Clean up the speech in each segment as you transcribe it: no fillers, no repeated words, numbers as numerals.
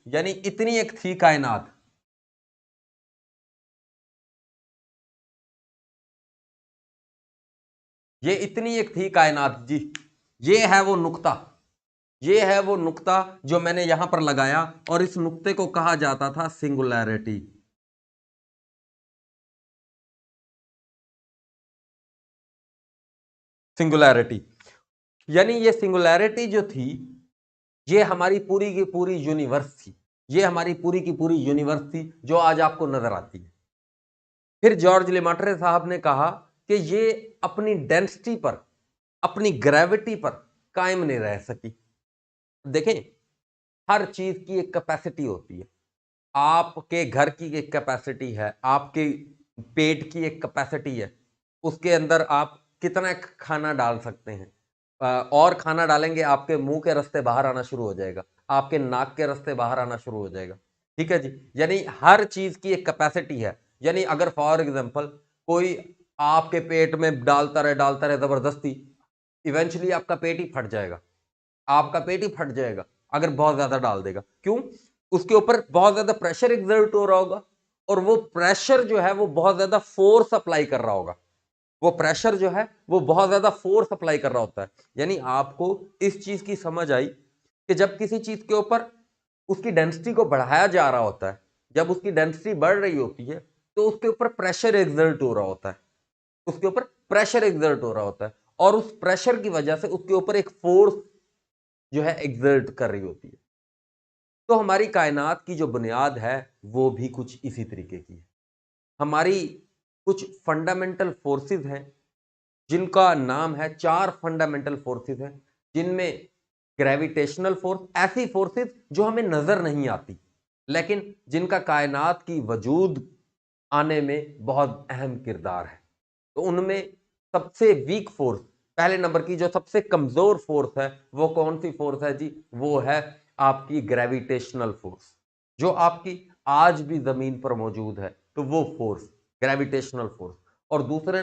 यानी इतनी एक थी कायनात। ये इतनी एक थी कायनात जी। ये है वो नुक्ता, ये है वो नुक्ता जो मैंने यहां पर लगाया, और इस नुक्ते को कहा जाता था सिंगुलैरिटी। सिंगुलैरिटी यानी ये सिंगुलैरिटी जो थी, ये हमारी पूरी की पूरी यूनिवर्स थी। ये हमारी पूरी की पूरी यूनिवर्स थी जो आज आपको नजर आती है। फिर जॉर्ज लेमार्टे साहब ने कहा कि ये अपनी डेंसिटी पर, अपनी ग्रेविटी पर कायम नहीं रह सकी। देखें, हर चीज की एक कैपेसिटी होती है। आपके घर की एक कैपेसिटी है, आपके पेट की एक कैपेसिटी है, उसके अंदर आप कितना खाना डाल सकते हैं। और खाना डालेंगे आपके मुंह के रास्ते बाहर आना शुरू हो जाएगा, आपके नाक के रास्ते बाहर आना शुरू हो जाएगा। ठीक है जी, यानी हर चीज की एक कैपेसिटी है। यानी अगर फॉर एग्जांपल कोई आपके पेट में डालता रहे जबरदस्ती, इवेंचुअली आपका पेट ही फट जाएगा। आपका पेट ही फट जाएगा अगर बहुत ज्यादा डाल देगा। क्यों? उसके ऊपर बहुत ज्यादा प्रेशर एग्जर्ट हो रहा होगा, और वो प्रेशर जो है वो बहुत ज्यादा फोर्स अप्लाई कर रहा होगा। वो प्रेशर जो है वो बहुत ज्यादा फोर्स अप्लाई कर रहा होता है। यानी आपको इस चीज की समझ आई कि जब किसी चीज के ऊपर उसकी डेंसिटी को बढ़ाया जा रहा होता है, जब उसकी डेंसिटी बढ़ रही होती है, तो उसके ऊपर प्रेशर एग्जर्ट हो रहा होता है, उसके ऊपर प्रेशर एग्जर्ट हो रहा होता है, और उस प्रेशर की वजह से उसके ऊपर एक फोर्स जो है एग्जर्ट कर रही होती है। तो हमारी कायनात की जो बुनियाद है वो भी कुछ इसी तरीके की है। हमारी कुछ फंडामेंटल फोर्सेस हैं जिनका नाम है, चार फंडामेंटल फोर्सेस हैं जिनमें ग्रेविटेशनल फोर्स, ऐसी फोर्सेस जो हमें नजर नहीं आती लेकिन जिनका कायनात की वजूद आने में बहुत अहम किरदार है। तो उनमें सबसे वीक फोर्स, पहले नंबर की जो सबसे कमजोर फोर्स है, वो कौन सी फोर्स है जी? वो है आपकी ग्रेविटेशनल फोर्स, जो आपकी आज भी जमीन पर मौजूद है। तो वो फोर्स ग्रेविटेशनल फोर्स। और दूसरे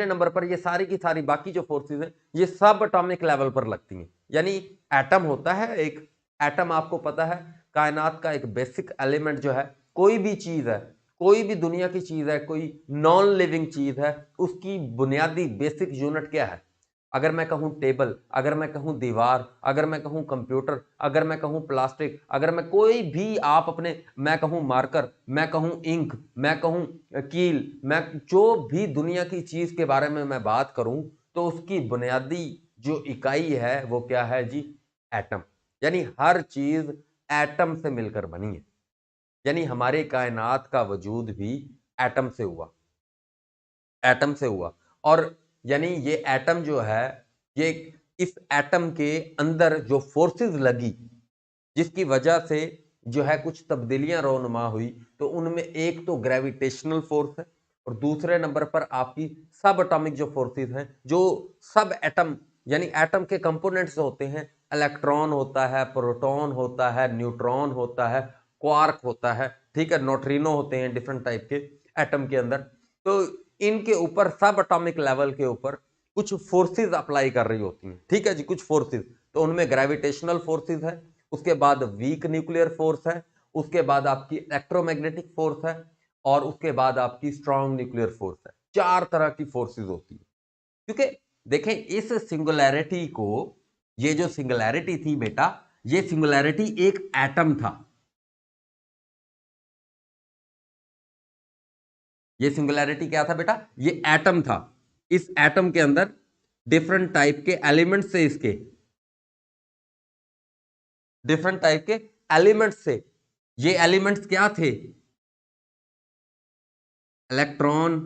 नंबर पर ये सारी की सारी बाकी जो फोर्सेस हैं, ये सब एटॉमिक लेवल पर लगती हैं। यानी एटम होता है एक, एटम आपको पता है कायनात का एक बेसिक एलिमेंट जो है। कोई भी चीज है, कोई भी दुनिया की चीज है, कोई नॉन लिविंग चीज है, उसकी बुनियादी बेसिक यूनिट क्या है? अगर मैं कहूं टेबल, अगर मैं कहूं दीवार, अगर मैं कहूं कंप्यूटर, अगर मैं कहूं प्लास्टिक, अगर मैं कोई भी आप अपने, मैं कहूं मार्कर, मैं कहूं इंक, मैं कहूं कील, मैं जो भी दुनिया की चीज के बारे में मैं बात करूं, तो उसकी बुनियादी जो इकाई है वो क्या है जी? एटम। यानी हर चीज एटम से मिलकर बनी है। यानी हमारे कायनात का वजूद भी एटम से हुआ, एटम से हुआ। और यानी ये एटम जो है, ये इस एटम के अंदर जो फोर्सेस लगी, जिसकी वजह से जो है कुछ तब्दीलियां रोनुमा हुई, तो उनमें एक तो ग्रेविटेशनल फोर्स है, और दूसरे नंबर पर आपकी सब एटॉमिक जो फोर्सेस हैं, जो सब एटम, यानी एटम के कंपोनेंट्स होते हैं। इलेक्ट्रॉन होता है, प्रोटॉन होता है, न्यूट्रॉन होता है, क्वार्क होता है, ठीक है, न्यूट्रिनो होते हैं डिफरेंट टाइप के एटम के अंदर। तो इनके ऊपर सब एटॉमिक लेवल के ऊपर कुछ फोर्सेस अप्लाई कर रही होती हैं। ठीक है जी, कुछ फोर्सेस। तो उनमें ग्रेविटेशनल फोर्सेस है, उसके बाद वीक न्यूक्लियर फोर्स है, उसके बाद आपकी इलेक्ट्रोमैग्नेटिक फोर्स है, और उसके बाद आपकी स्ट्रॉन्ग न्यूक्लियर फोर्स है। चार तरह की फोर्सेस होती है। क्योंकि देखें इस सिंगुलैरिटी को, ये जो सिंगुलैरिटी थी बेटा, ये सिंगुलैरिटी एक एटम था। ये सिंगुलैरिटी क्या था बेटा? ये एटम था। इस एटम के अंदर डिफरेंट टाइप के एलिमेंट्स से, इसके डिफरेंट टाइप के एलिमेंट्स से, ये एलिमेंट्स क्या थे? इलेक्ट्रॉन,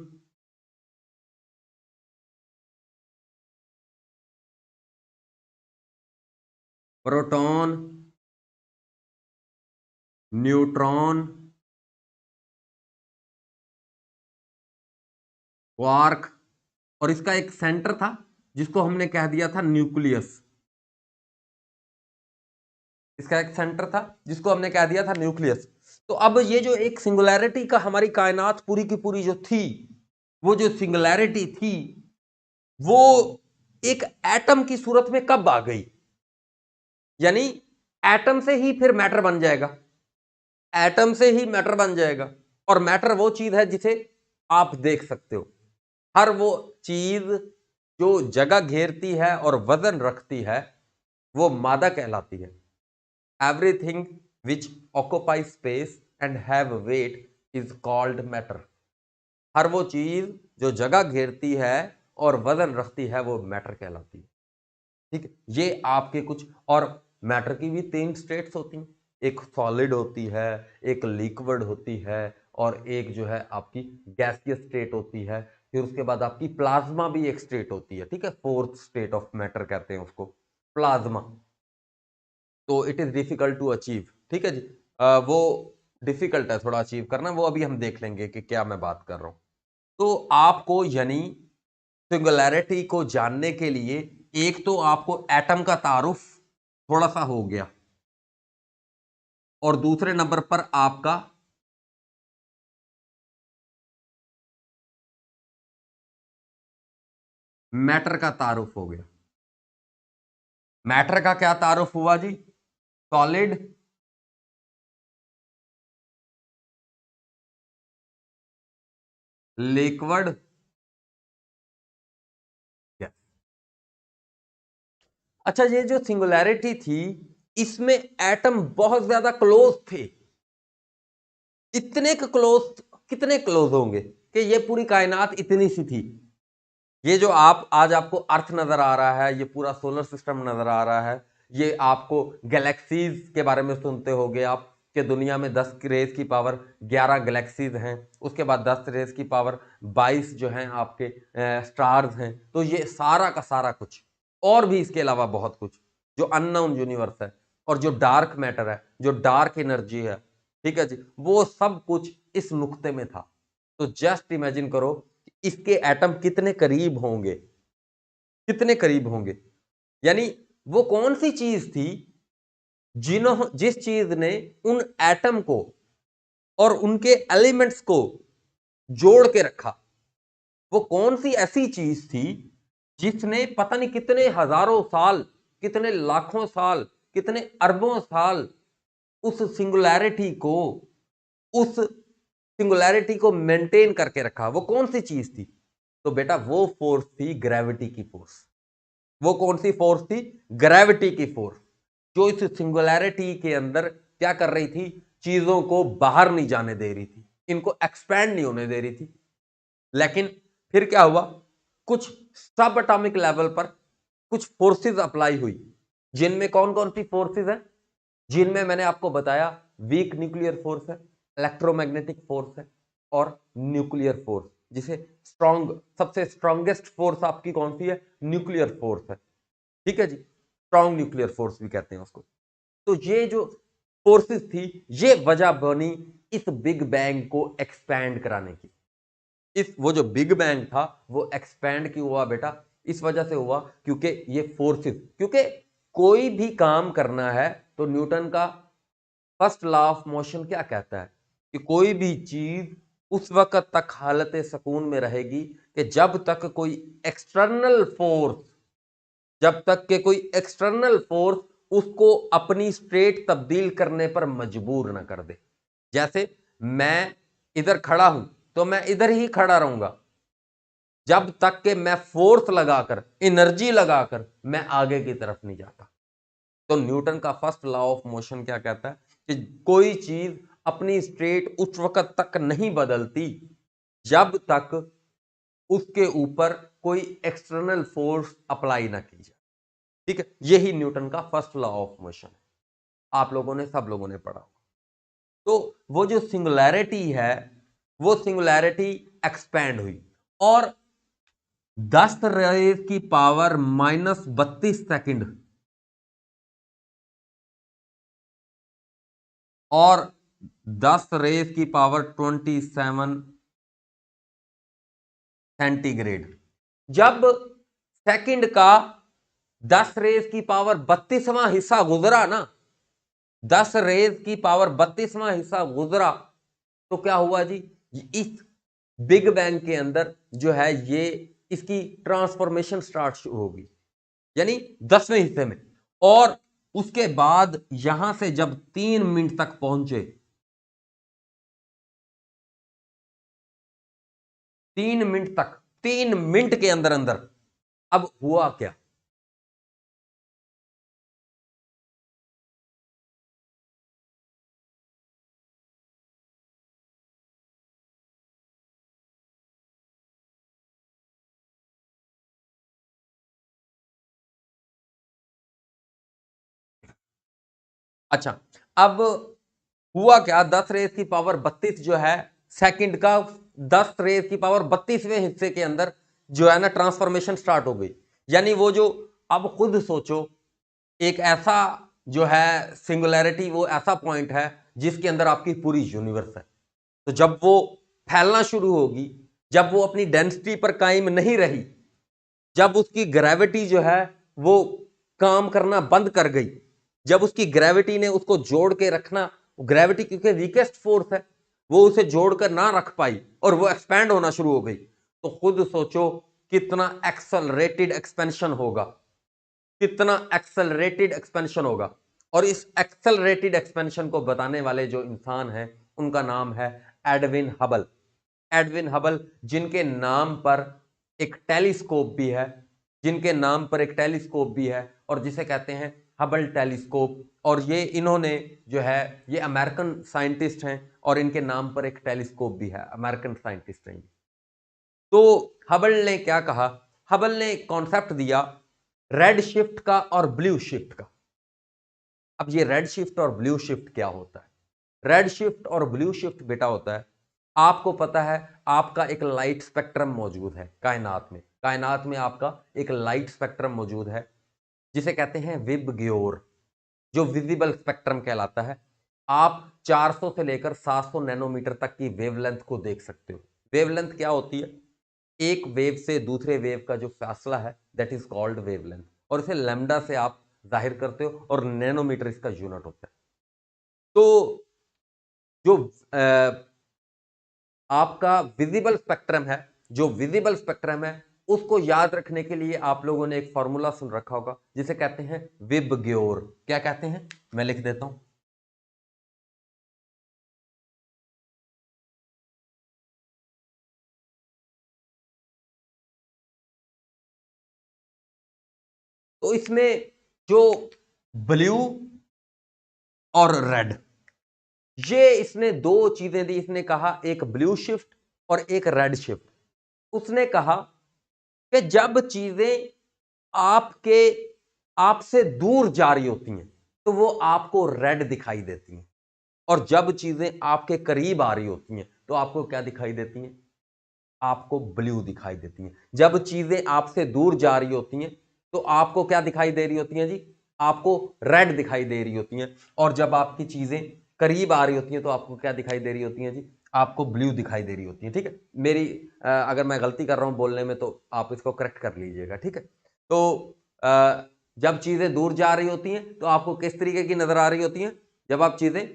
प्रोटॉन, न्यूट्रॉन, क्वार्क, और इसका एक सेंटर था जिसको हमने कह दिया था न्यूक्लियस। इसका एक सेंटर था जिसको हमने कह दिया था न्यूक्लियस। तो अब ये जो एक सिंगुलैरिटी का, हमारी कायनात पूरी की पूरी जो थी, वो जो सिंगुलैरिटी थी, वो एक एटम की सूरत में कब आ गई? यानी एटम से ही फिर मैटर बन जाएगा, एटम से ही मैटर बन जाएगा। और मैटर वो चीज है जिसे आप देख सकते हो। हर वो चीज जो जगह घेरती है और वजन रखती है वो मादा कहलाती है। Everything which occupy space and have weight is called matter. हर वो चीज जो जगह घेरती है और वजन रखती है वो मैटर कहलाती है। ठीक है, ये आपके कुछ। और मैटर की भी 3 स्टेट्स होती हैं, एक सॉलिड होती है, एक लिक्विड होती है, और एक जो है आपकी गैसियस स्टेट होती है। फिर उसके बाद आपकी प्लाज्मा भी एक स्टेट होती है। ठीक है, 4th स्टेट ऑफ मैटर कहते हैं उसको, प्लाज्मा। तो it is difficult to achieve. ठीक है जी, वो डिफिकल्ट है थोड़ा अचीव करना, वो अभी हम देख लेंगे कि क्या मैं बात कर रहा हूं। तो आपको यानी सिंगुलैरिटी को जानने के लिए एक तो आपको एटम का तारुफ थोड़ा सा हो गया, और दूसरे नंबर पर आपका मैटर का तारुफ हो गया। मैटर का क्या तारुफ हुआ जी? Solid, liquid, gas. अच्छा, ये जो सिंगुलैरिटी थी इसमें एटम बहुत ज्यादा क्लोज थे। इतने क्लोज, कितने क्लोज होंगे कि ये पूरी कायनात इतनी सी थी। ये जो आप आज आपको अर्थ नजर आ रहा है, ये पूरा सोलर सिस्टम नजर आ रहा है, ये आपको गैलेक्सीज के बारे में सुनते होंगे आप कि दुनिया में 10 रेस की पावर 11 गैलेक्सीज हैं, उसके बाद 10 रेस की पावर 22 जो हैं आपके स्टार्स हैं। तो ये सारा का सारा कुछ, और भी इसके अलावा बहुत कुछ जो अननोन यूनिवर्स है, और जो डार्क मैटर है, जो डार्क एनर्जी है, ठीक है जी, वो सब कुछ इस नुक्ते में था। तो जस्ट इमेजिन करो इसके एटम कितने करीब होंगे, कितने करीब होंगे। यानी वो कौन सी चीज थी जिस चीज ने उन एटम को और उनके एलिमेंट्स को जोड़ के रखा। वो कौन सी ऐसी चीज थी जिसने पता नहीं कितने हजारों साल, कितने लाखों साल, कितने अरबों साल उस सिंगुलैरिटी को, उस सिंगुलैरिटी को मेंटेन करके रखा। वो कौन सी चीज थी? तो बेटा वो फोर्स थी ग्रेविटी की फोर्स। वो कौन सी फोर्स थी? ग्रेविटी की फोर्स, जो इस सिंगुलैरिटी के अंदर क्या कर रही थी? चीजों को बाहर नहीं जाने दे रही थी, इनको एक्सपैंड नहीं होने दे रही थी। लेकिन फिर क्या हुआ? कुछ सब एटॉमिक लेवल पर कुछ फोर्सेस अप्लाई हुई, जिनमें कौन कौन सी फोर्सेस है? जिनमें मैंने आपको बताया वीक न्यूक्लियर फोर्स है, इलेक्ट्रोमैग्नेटिक फोर्स है, और न्यूक्लियर फोर्स। जिसे स्ट्रॉन्ग, सबसे स्ट्रॉन्गेस्ट फोर्स आपकी कौन सी है? न्यूक्लियर फोर्स है। ठीक है जी, स्ट्रॉन्ग न्यूक्लियर फोर्स भी कहते हैं उसको। तो ये जो फोर्सेस थी, ये वजह बनी इस बिग बैंग को एक्सपैंड कराने की। इस वो जो बिग बैंग था वो एक्सपैंड क्यों हुआ बेटा? इस वजह से हुआ क्योंकि ये फोर्सेस, क्योंकि कोई भी काम करना है तो न्यूटन का फर्स्ट लॉ ऑफ मोशन क्या कहता है कि कोई भी चीज उस वक्त तक हालत सुकून में रहेगी कि जब तक कोई एक्सटर्नल फोर्स, जब तक के कोई एक्सटर्नल फोर्स उसको अपनी स्टेट तब्दील करने पर मजबूर ना कर दे। जैसे मैं इधर खड़ा हूं तो मैं इधर ही खड़ा रहूंगा जब तक कि मैं फोर्स लगाकर, एनर्जी लगाकर मैं आगे की तरफ नहीं जाता। तो न्यूटन का फर्स्ट लॉ ऑफ मोशन क्या कहता है कि कोई चीज अपनी स्टेट उस वक्त तक नहीं बदलती जब तक उसके ऊपर कोई एक्सटर्नल फोर्स अप्लाई ना की जाए। ठीक है, यही न्यूटन का फर्स्ट लॉ ऑफ मोशन है। आप लोगों ने, सब लोगों ने पढ़ा होगा। तो वो जो सिंगुलैरिटी है, वो सिंगुलैरिटी एक्सपैंड हुई, और 10 रेज की पावर -32 सेकंड और 10 रेज की पावर 27 सेंटीग्रेड, जब सेकंड का 10 रेज की पावर 32वां हिस्सा गुजरा ना, 10 रेज की पावर 32वां हिस्सा गुजरा, तो क्या हुआ जी? इस बिग बैंग के अंदर जो है ये इसकी ट्रांसफॉर्मेशन स्टार्ट होगी, यानी 10वें हिस्से में। और उसके बाद यहां से जब 3 मिनट तक पहुंचे, 3 मिनट तक, 3 मिनट के अंदर अंदर अब हुआ क्या? अच्छा, अब हुआ क्या, 10 रेज की पावर 32 जो है सेकंड का, 10 रेज की पावर 32वें हिस्से के अंदर जो है ना ट्रांसफॉर्मेशन स्टार्ट हो गई। यानी वो जो, अब खुद सोचो, एक ऐसा जो है सिंगुलैरिटी, वो ऐसा पॉइंट है जिसके अंदर आपकी पूरी यूनिवर्स है। तो जब वो फैलना शुरू होगी, जब वो अपनी डेंसिटी पर कायम नहीं रही, जब उसकी ग्रेविटी जो है वो काम करना बंद कर गई, जब उसकी ग्रेविटी ने उसको जोड़ के रखना, ग्रेविटी क्योंकि वीकेस्ट फोर्स है, वो उसे जोड़कर ना रख पाई और वो एक्सपैंड होना शुरू हो गई, तो खुद सोचो कितना एक्सेलरेटेड एक्सपेंशन होगा, कितना एक्सेलरेटेड एक्सपेंशन होगा। और इस एक्सेलरेटेड एक्सपेंशन को बताने वाले जो इंसान हैं उनका नाम है एडविन हबल। एडविन हबल, जिनके नाम पर एक टेलीस्कोप भी है, जिनके नाम पर एक टेलीस्कोप भी है और जिसे कहते हैं हबल टेलीस्कोप। और ये इन्होंने जो है, ये अमेरिकन साइंटिस्ट हैं और इनके नाम पर एक टेलीस्कोप भी है, अमेरिकन साइंटिस्ट हैं। तो हबल ने क्या कहा, हबल ने कॉन्सेप्ट दिया रेड शिफ्ट का और ब्लू शिफ्ट का। अब ये रेड शिफ्ट और ब्लू शिफ्ट क्या होता है? रेड शिफ्ट और ब्लू शिफ्ट बेटा होता है, आपको पता है आपका एक लाइट स्पेक्ट्रम मौजूद है कायनात में, कायनात में आपका एक लाइट स्पेक्ट्रम मौजूद है जिसे कहते हैं विब ग्योर, जो विजिबल स्पेक्ट्रम कहलाता है। आप 400 से लेकर 700 नैनोमीटर तक की वेवलेंथ को देख सकते हो। वेवलेंथ क्या होती है? एक वेव से दूसरे वेव का जो फासला है, दैट इज कॉल्ड वेवलेंथ, और इसे लैम्डा से आप जाहिर करते हो और नैनोमीटर इसका यूनिट होता है। तो जो आपका विजिबल स्पेक्ट्रम है, जो विजिबल स्पेक्ट्रम है, उसको याद रखने के लिए आप लोगों ने एक फॉर्मूला सुन रखा होगा जिसे कहते हैं विब ग्योर। क्या कहते हैं? मैं लिख देता हूं। तो इसमें जो ब्लू और रेड, ये इसने दो चीजें दी। इसने कहा एक ब्लू शिफ्ट और एक रेड शिफ्ट। उसने कहा कि जब चीजें आपके आपसे दूर जा रही होती हैं तो वो आपको रेड दिखाई देती हैं, और जब चीजें आपके करीब आ रही होती हैं तो आपको क्या दिखाई देती हैं? आपको ब्लू दिखाई देती हैं। जब चीजें आपसे दूर जा रही होती हैं तो आपको क्या दिखाई दे रही होती हैं जी? आपको रेड दिखाई दे रही होती हैं। और जब आपकी चीजें करीब आ रही होती हैं तो आपको क्या दिखाई दे रही होती हैं जी? आपको ब्लू दिखाई दे रही होती है। ठीक है, मेरी अगर मैं गलती कर रहा हूं बोलने में तो आप इसको करेक्ट कर लीजिएगा। ठीक है, तो जब चीजें दूर जा रही होती हैं तो आपको किस तरीके की नजर आ रही होती हैं? जब आप चीजें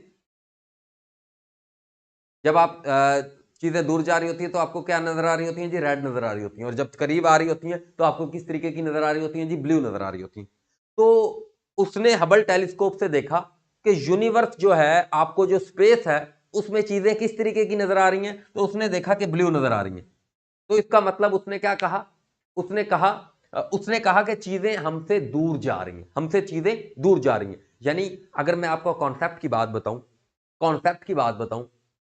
जब आप चीजें दूर जा रही होती हैं तो आपको क्या नजर आ रही होती हैं जी? रेड नजर आ रही होती हैं। और जब करीब आ रही होती हैं तो आपको किस तरीके की नजर आ रही होती हैं जी? ब्लू नजर आ रही होती हैं। तो उसने हबल टेलीस्कोप से देखा कि यूनिवर्स जो है, आपको जो स्पेस है उसमें चीजें किस तरीके की नजर आ रही हैं, तो उसने देखा कि ब्लू नजर आ रही हैं। तो इसका मतलब उसने क्या कहा? उसने कहा कि चीजें हमसे दूर जा रही हैं, हमसे चीजें दूर जा रही हैं। यानी अगर मैं आपको कॉन्सेप्ट की बात बताऊं, कॉन्सेप्ट की बात बताऊं,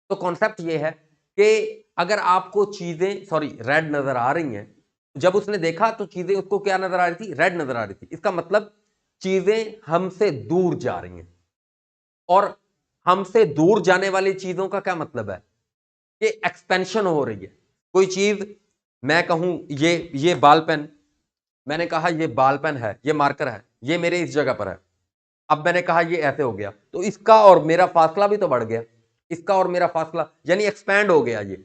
तो कॉन्सेप्ट ये है कि अगर आपको चीजें रेड नजर आ रही हैं, जब उसने देखा तो चीजें उसको क्या नजर आ रही थी? रेड नजर आ रही थी। इसका मतलब चीजें हमसे दूर जा रही हैं। और हमसे दूर जाने वाली चीजों का क्या मतलब है? कि एक्सपेंशन हो रही है। कोई चीज, मैं कहूं ये बाल पेन, मैंने कहा ये बाल पेन है, ये मार्कर है, ये मेरे इस जगह पर है। अब मैंने कहा ये ऐसे हो गया, तो इसका और मेरा फासला भी तो बढ़ गया। इसका और मेरा फासला यानी एक्सपैंड हो गया। ये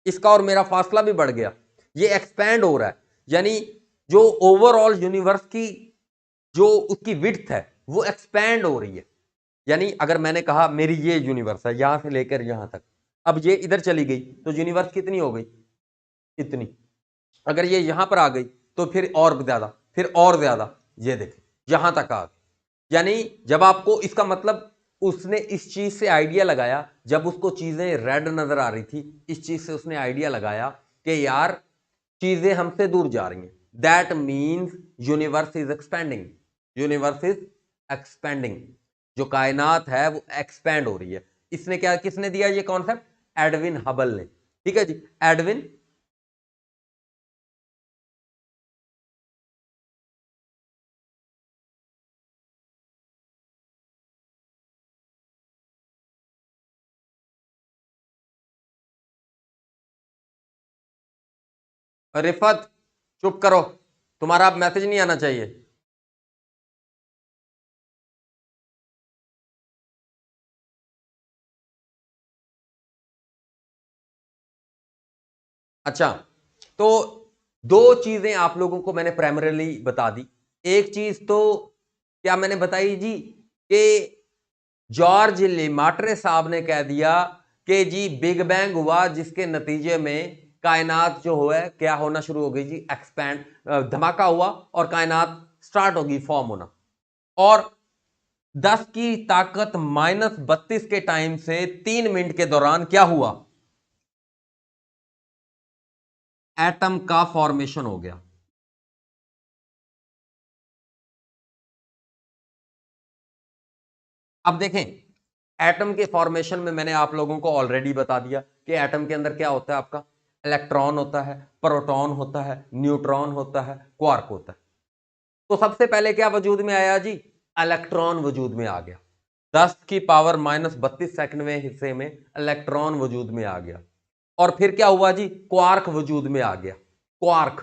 इसका और मेरा फासला भी बढ़ गया, ये एक्सपैंड हो रहा है। यानी जो ओवरऑल यूनिवर्स की जो उसकी विड्थ है वो एक्सपैंड हो रही है। यानी अगर मैंने कहा मेरी ये यूनिवर्स है यहां से लेकर यहां तक, अब ये इधर चली गई तो यूनिवर्स कितनी हो गई? इतनी। अगर ये यहां पर आ गई तो फिर और ज्यादा, फिर और ज्यादा, ये देखें यहां तक आ गई। यानी जब आपको इसका मतलब उसने इस चीज से आइडिया लगाया, जब उसको चीजें रेड नजर आ रही थी, इस चीज से उसने आइडिया लगाया कि यार चीजें हमसे दूर जा रही हैं, that means universe is expanding, universe is expanding, जो कायनात है वो एक्सपेंड हो रही है। इसने क्या, किसने दिया ये कॉन्सेप्ट? एडविन हबल ने। ठीक है जी, एडविन रिफत, चुप करो, तुम्हारा अब मैसेज नहीं आना चाहिए। अच्छा, तो दो चीजें आप लोगों को मैंने प्राइमरीली बता दी। एक चीज तो क्या मैंने बताई जी, कि जॉर्ज लेमार्टे साहब ने कह दिया कि जी बिग बैंग हुआ, जिसके नतीजे में कायनात जो है क्या होना शुरू हो गई जी, एक्सपैंड, धमाका हुआ और कायनात स्टार्ट होगी फॉर्म होना। और 10 की ताकत -32 के टाइम से 3 मिनट के दौरान क्या हुआ? एटम का फॉर्मेशन हो गया। अब देखें, एटम के फॉर्मेशन में मैंने आप लोगों को ऑलरेडी बता दिया कि एटम के अंदर क्या होता है, आपका इलेक्ट्रॉन होता है, प्रोटॉन होता है, न्यूट्रॉन होता है, क्वार्क होता है। तो सबसे पहले क्या वजूद में आया जी? इलेक्ट्रॉन वजूद में आ गया। 10 की पावर -32 सेकंडवें हिस्से में इलेक्ट्रॉन वजूद में आ गया। और फिर क्या हुआ जी? क्वार्क वजूद में आ गया। क्वार्क,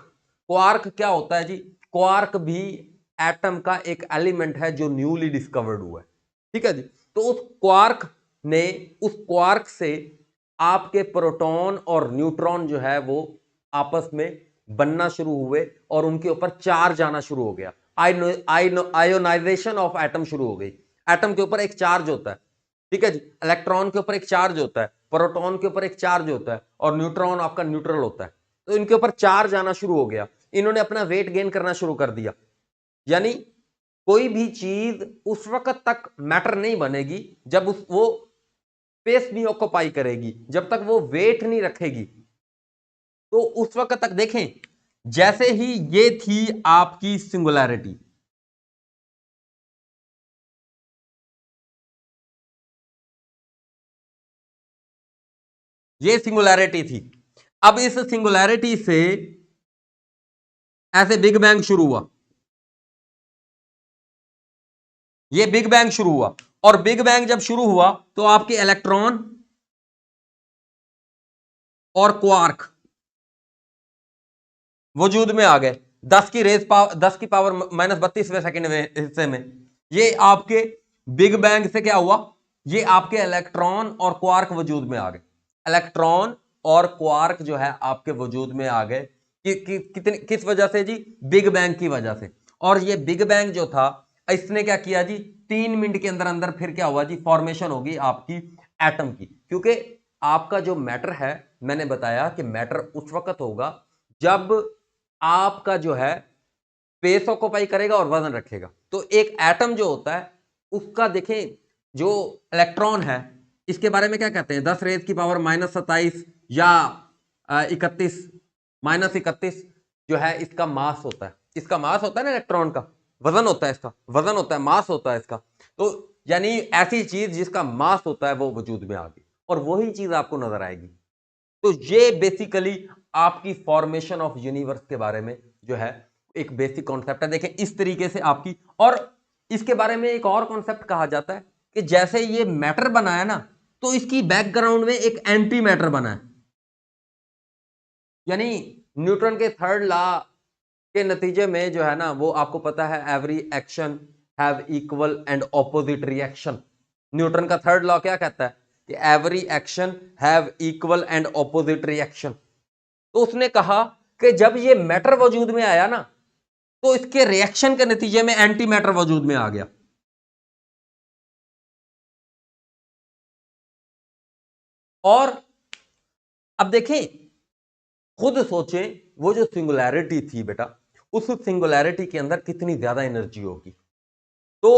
क्वार्क क्या होता है जी? क्वार्क भी एटम का एक एलिमेंट है जो न्यूली डिस्कवर्ड हुआ है। ठीक है जी। तो उस क्वार्क ने, उस क्वार्क से आपके प्रोटॉन और न्यूट्रॉन जो है वो आपस में बनना शुरू हुए और उनके ऊपर चार्ज आना शुरू हो गया। आयोनाइजेशन ऑफ एटम शुरू हो गई। एटम के ऊपर एक चार्ज होता है, ठीक है जी, इलेक्ट्रॉन के ऊपर एक चार्ज होता है, प्रोटॉन के ऊपर एक चार्ज होता है और न्यूट्रॉन आपका न्यूट्रल होता है। तो इनके ऊपर चार्ज आना शुरू हो गया, इन्होंने अपना वेट गेन करना शुरू कर दिया। यानी कोई भी चीज उस वक्त तक मैटर नहीं बनेगी जब वो स्पेस नहीं ऑक्यूपाई करेगी, जब तक वो वेट नहीं रखेगी। तो उस वक्त तक देखें, जैसे ही ये थी आपकी सिंगुलैरिटी, ये सिंगुलैरिटी थी। अब इस सिंगुलैरिटी से ऐसे बिग बैंग शुरू हुआ, ये बिग बैंग शुरू हुआ। और बिग बैंग जब शुरू हुआ तो आपके इलेक्ट्रॉन और क्वार्क वजूद में आ गए। 10 की पावर -32वें सेकंड में हिस्से में ये आपके बिग बैंग से क्या हुआ? ये आपके इलेक्ट्रॉन और क्वार्क वजूद में आ गए। इलेक्ट्रॉन और क्वार्क जो है आपके वजूद में आ गए कितनी, किस वजह से जी? बिग बैंग की वजह से। और ये बिग बैंग जो था, इसने क्या किया जी? 3 मिनट के अंदर अंदर फिर क्या हुआ जी? फॉर्मेशन होगी आपकी एटम की। क्योंकि आपका जो मैटर है, मैंने बताया कि मैटर उस वक्त होगा जब आपका जो है स्पेस ऑक्यूपाई करेगा और वजन रखेगा। तो एक एटम जो होता है उसका देखें, जो इलेक्ट्रॉन है, इसके बारे में क्या कहते हैं? 10 रेज की पावर -27 या 31, -31 जो है इसका मास होता है। इसका मास होता है ना, इलेक्ट्रॉन का वजन होता है, इसका वजन होता है, मास होता है इसका। तो यानी ऐसी चीज जिसका मास होता है वो वजूद में आ गई और वही चीज आपको नजर आएगी। तो ये बेसिकली आपकी फॉर्मेशन ऑफ यूनिवर्स के बारे में जो है एक बेसिक कॉन्सेप्ट है। देखें इस तरीके से आपकी, और इसके बारे में एक और कॉन्सेप्ट कहा जाता है कि जैसे ये मैटर बना है ना, तो इसकी बैकग्राउंड में एक एंटी मैटर बना है। यानी न्यूटन के थर्ड लॉ के नतीजे में जो है ना, वो आपको पता है, every action have equal and opposite reaction. Newton का थर्ड लॉ क्या कहता है? कि every action have equal and opposite reaction. तो उसने कहा कि जब ये मैटर वजूद में आया ना, तो इसके रिएक्शन के नतीजे में एंटी मैटर वजूद में आ गया। और अब देखें, खुद सोचें, वो जो सिंगुलैरिटी थी बेटा, उस सिंगुलैरिटी के अंदर कितनी ज्यादा एनर्जी होगी। तो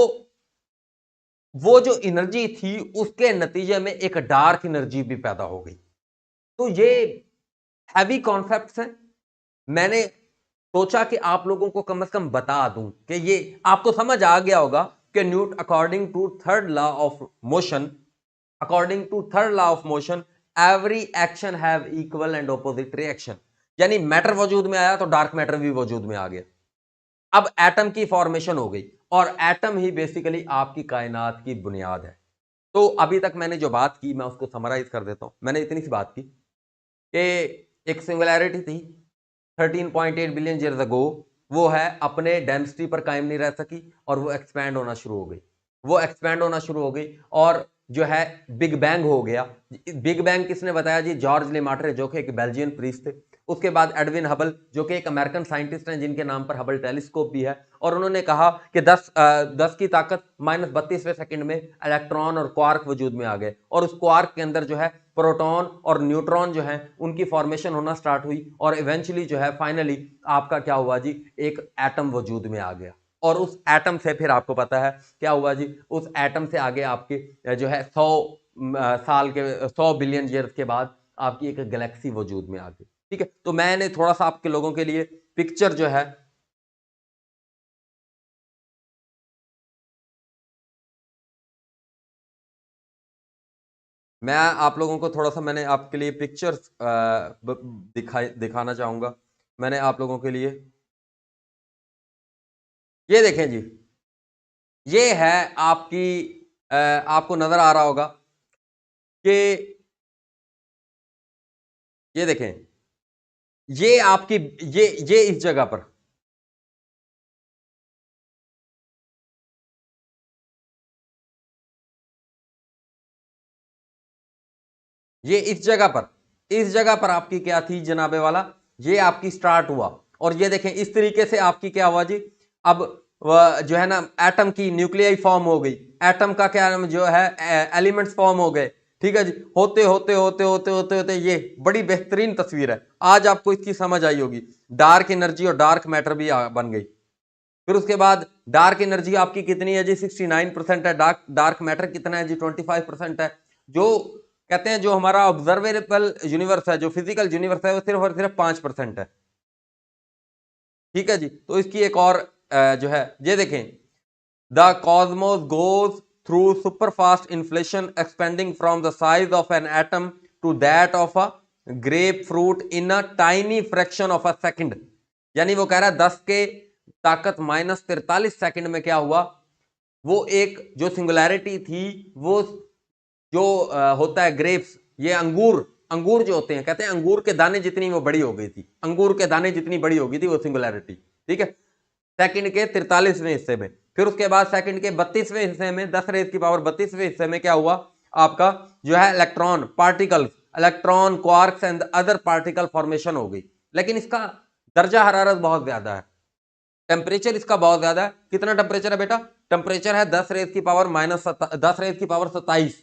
वो जो एनर्जी थी उसके नतीजे में एक डार्क एनर्जी भी पैदा हो गई। तो ये हैवी कॉन्सेप्ट्स हैं। मैंने सोचा कि आप लोगों को कम से कम बता दूं कि ये आपको समझ आ गया होगा कि Newton according to third law of motion, according to third law of motion every action have equal and opposite reaction. यानी मैटर वजूद में आया तो डार्क मैटर भी वजूद में आ गया। अब एटम की फॉर्मेशन हो गई और एटम ही बेसिकली आपकी कायनात की बुनियाद है। तो अभी तक मैंने जो बात की मैं उसको समराइज कर देता हूं। मैंने इतनी सी बात की कि एक सिंगुलैरिटी थी 13.8 बिलियन ईयर्स अगो, वो है अपने डेंसिटी पर कायम नहीं रह सकी और वो एक्सपैंड होना शुरू हो गई। वो एक्सपैंड होना शुरू हो गई और जो है बिग बैंग हो गया। बिग बैंग किसने बताया जी? जॉर्ज लेमार्टे, जो कि एक बेल्जियन प्रीस्ट थे। उसके बाद एडविन हबल, जो कि एक अमेरिकन साइंटिस्ट हैं जिनके नाम पर हबल टेलीस्कोप भी है, और उन्होंने कहा कि 10 की ताकत -32वें सेकंड में इलेक्ट्रॉन और क्वार्क वजूद में आ गए और उस क्वार्क के अंदर जो है प्रोटॉन और न्यूट्रॉन जो है उनकी फॉर्मेशन होना स्टार्ट हुई और इवेंचुअली जो है फाइनली आपका क्या हुआ जी? एक एटम वजूद में आ गया। और उस एटम से फिर आपको पता है क्या हुआ जी? उस एटम से आगे आपके जो है 100 बिलियन ईयर्स के बाद आपकी एक गैलेक्सी वजूद में आ गई। ठीक है, तो मैंने थोड़ा सा आपके लोगों के लिए पिक्चर जो है मैं आप लोगों को थोड़ा सा मैंने आपके लिए पिक्चर्स दिखाना चाहूंगा। मैंने आप लोगों के लिए ये देखें जी, ये है आपकी आपको नजर आ रहा होगा कि ये देखें, ये आपकी ये इस जगह पर, ये इस जगह पर आपकी क्या थी जनाबे वाला? ये आपकी स्टार्ट हुआ और ये देखें इस तरीके से आपकी क्या हुआ जी? अब जो है ना एटम की न्यूक्लियाई फॉर्म हो गई, एटम का क्या नाम जो है एलिमेंट्स फॉर्म हो गए। ठीक है जी, होते होते होते होते होते होते ये बड़ी बेहतरीन तस्वीर है। आज आपको इसकी समझ आई होगी। डार्क एनर्जी और डार्क मैटर भी बन गई। फिर उसके बाद डार्क एनर्जी आपकी कितनी है जी? 69% है। डार्क डार्क मैटर कितना है जी? 25% है। जो कहते हैं जो हमारा ऑब्जर्वेबल यूनिवर्स है, जो फिजिकल यूनिवर्स है, वो सिर्फ और सिर्फ 5% है। ठीक है जी, तो इसकी एक और जो है ये देखें, the cosmos goes through super fast inflation expanding from the size of an atom to that of a grapefruit in a tiny fraction of a second. यानी वो कह रहा है 10 के ताकत -43 सेकंड में क्या हुआ? वो एक जो सिंगुलैरिटी थी, वो जो होता है ग्रेप्स, ये अंगूर, अंगूर जो होते हैं, कहते हैं अंगूर के दाने जितनी वो बड़ी हो गई थी, अंगूर के दाने जितनी बड़ी हो गई थी वो सिंगुलैरिटी। ठीक है, सेकंड के 43वें हिस्से में। फिर उसके बाद सेकंड के 32वें हिस्से में 10⁻32वें हिस्से में क्या हुआ? आपका जो है electron particles, electron quarks and other particle formation हो गई। लेकिन इसका दर्जा हरारत बहुत ज्यादा है, टेम्परेचर इसका बहुत ज्यादा है। कितना टेम्परेचर है बेटा? टेम्परेचर है 10⁻⁻27।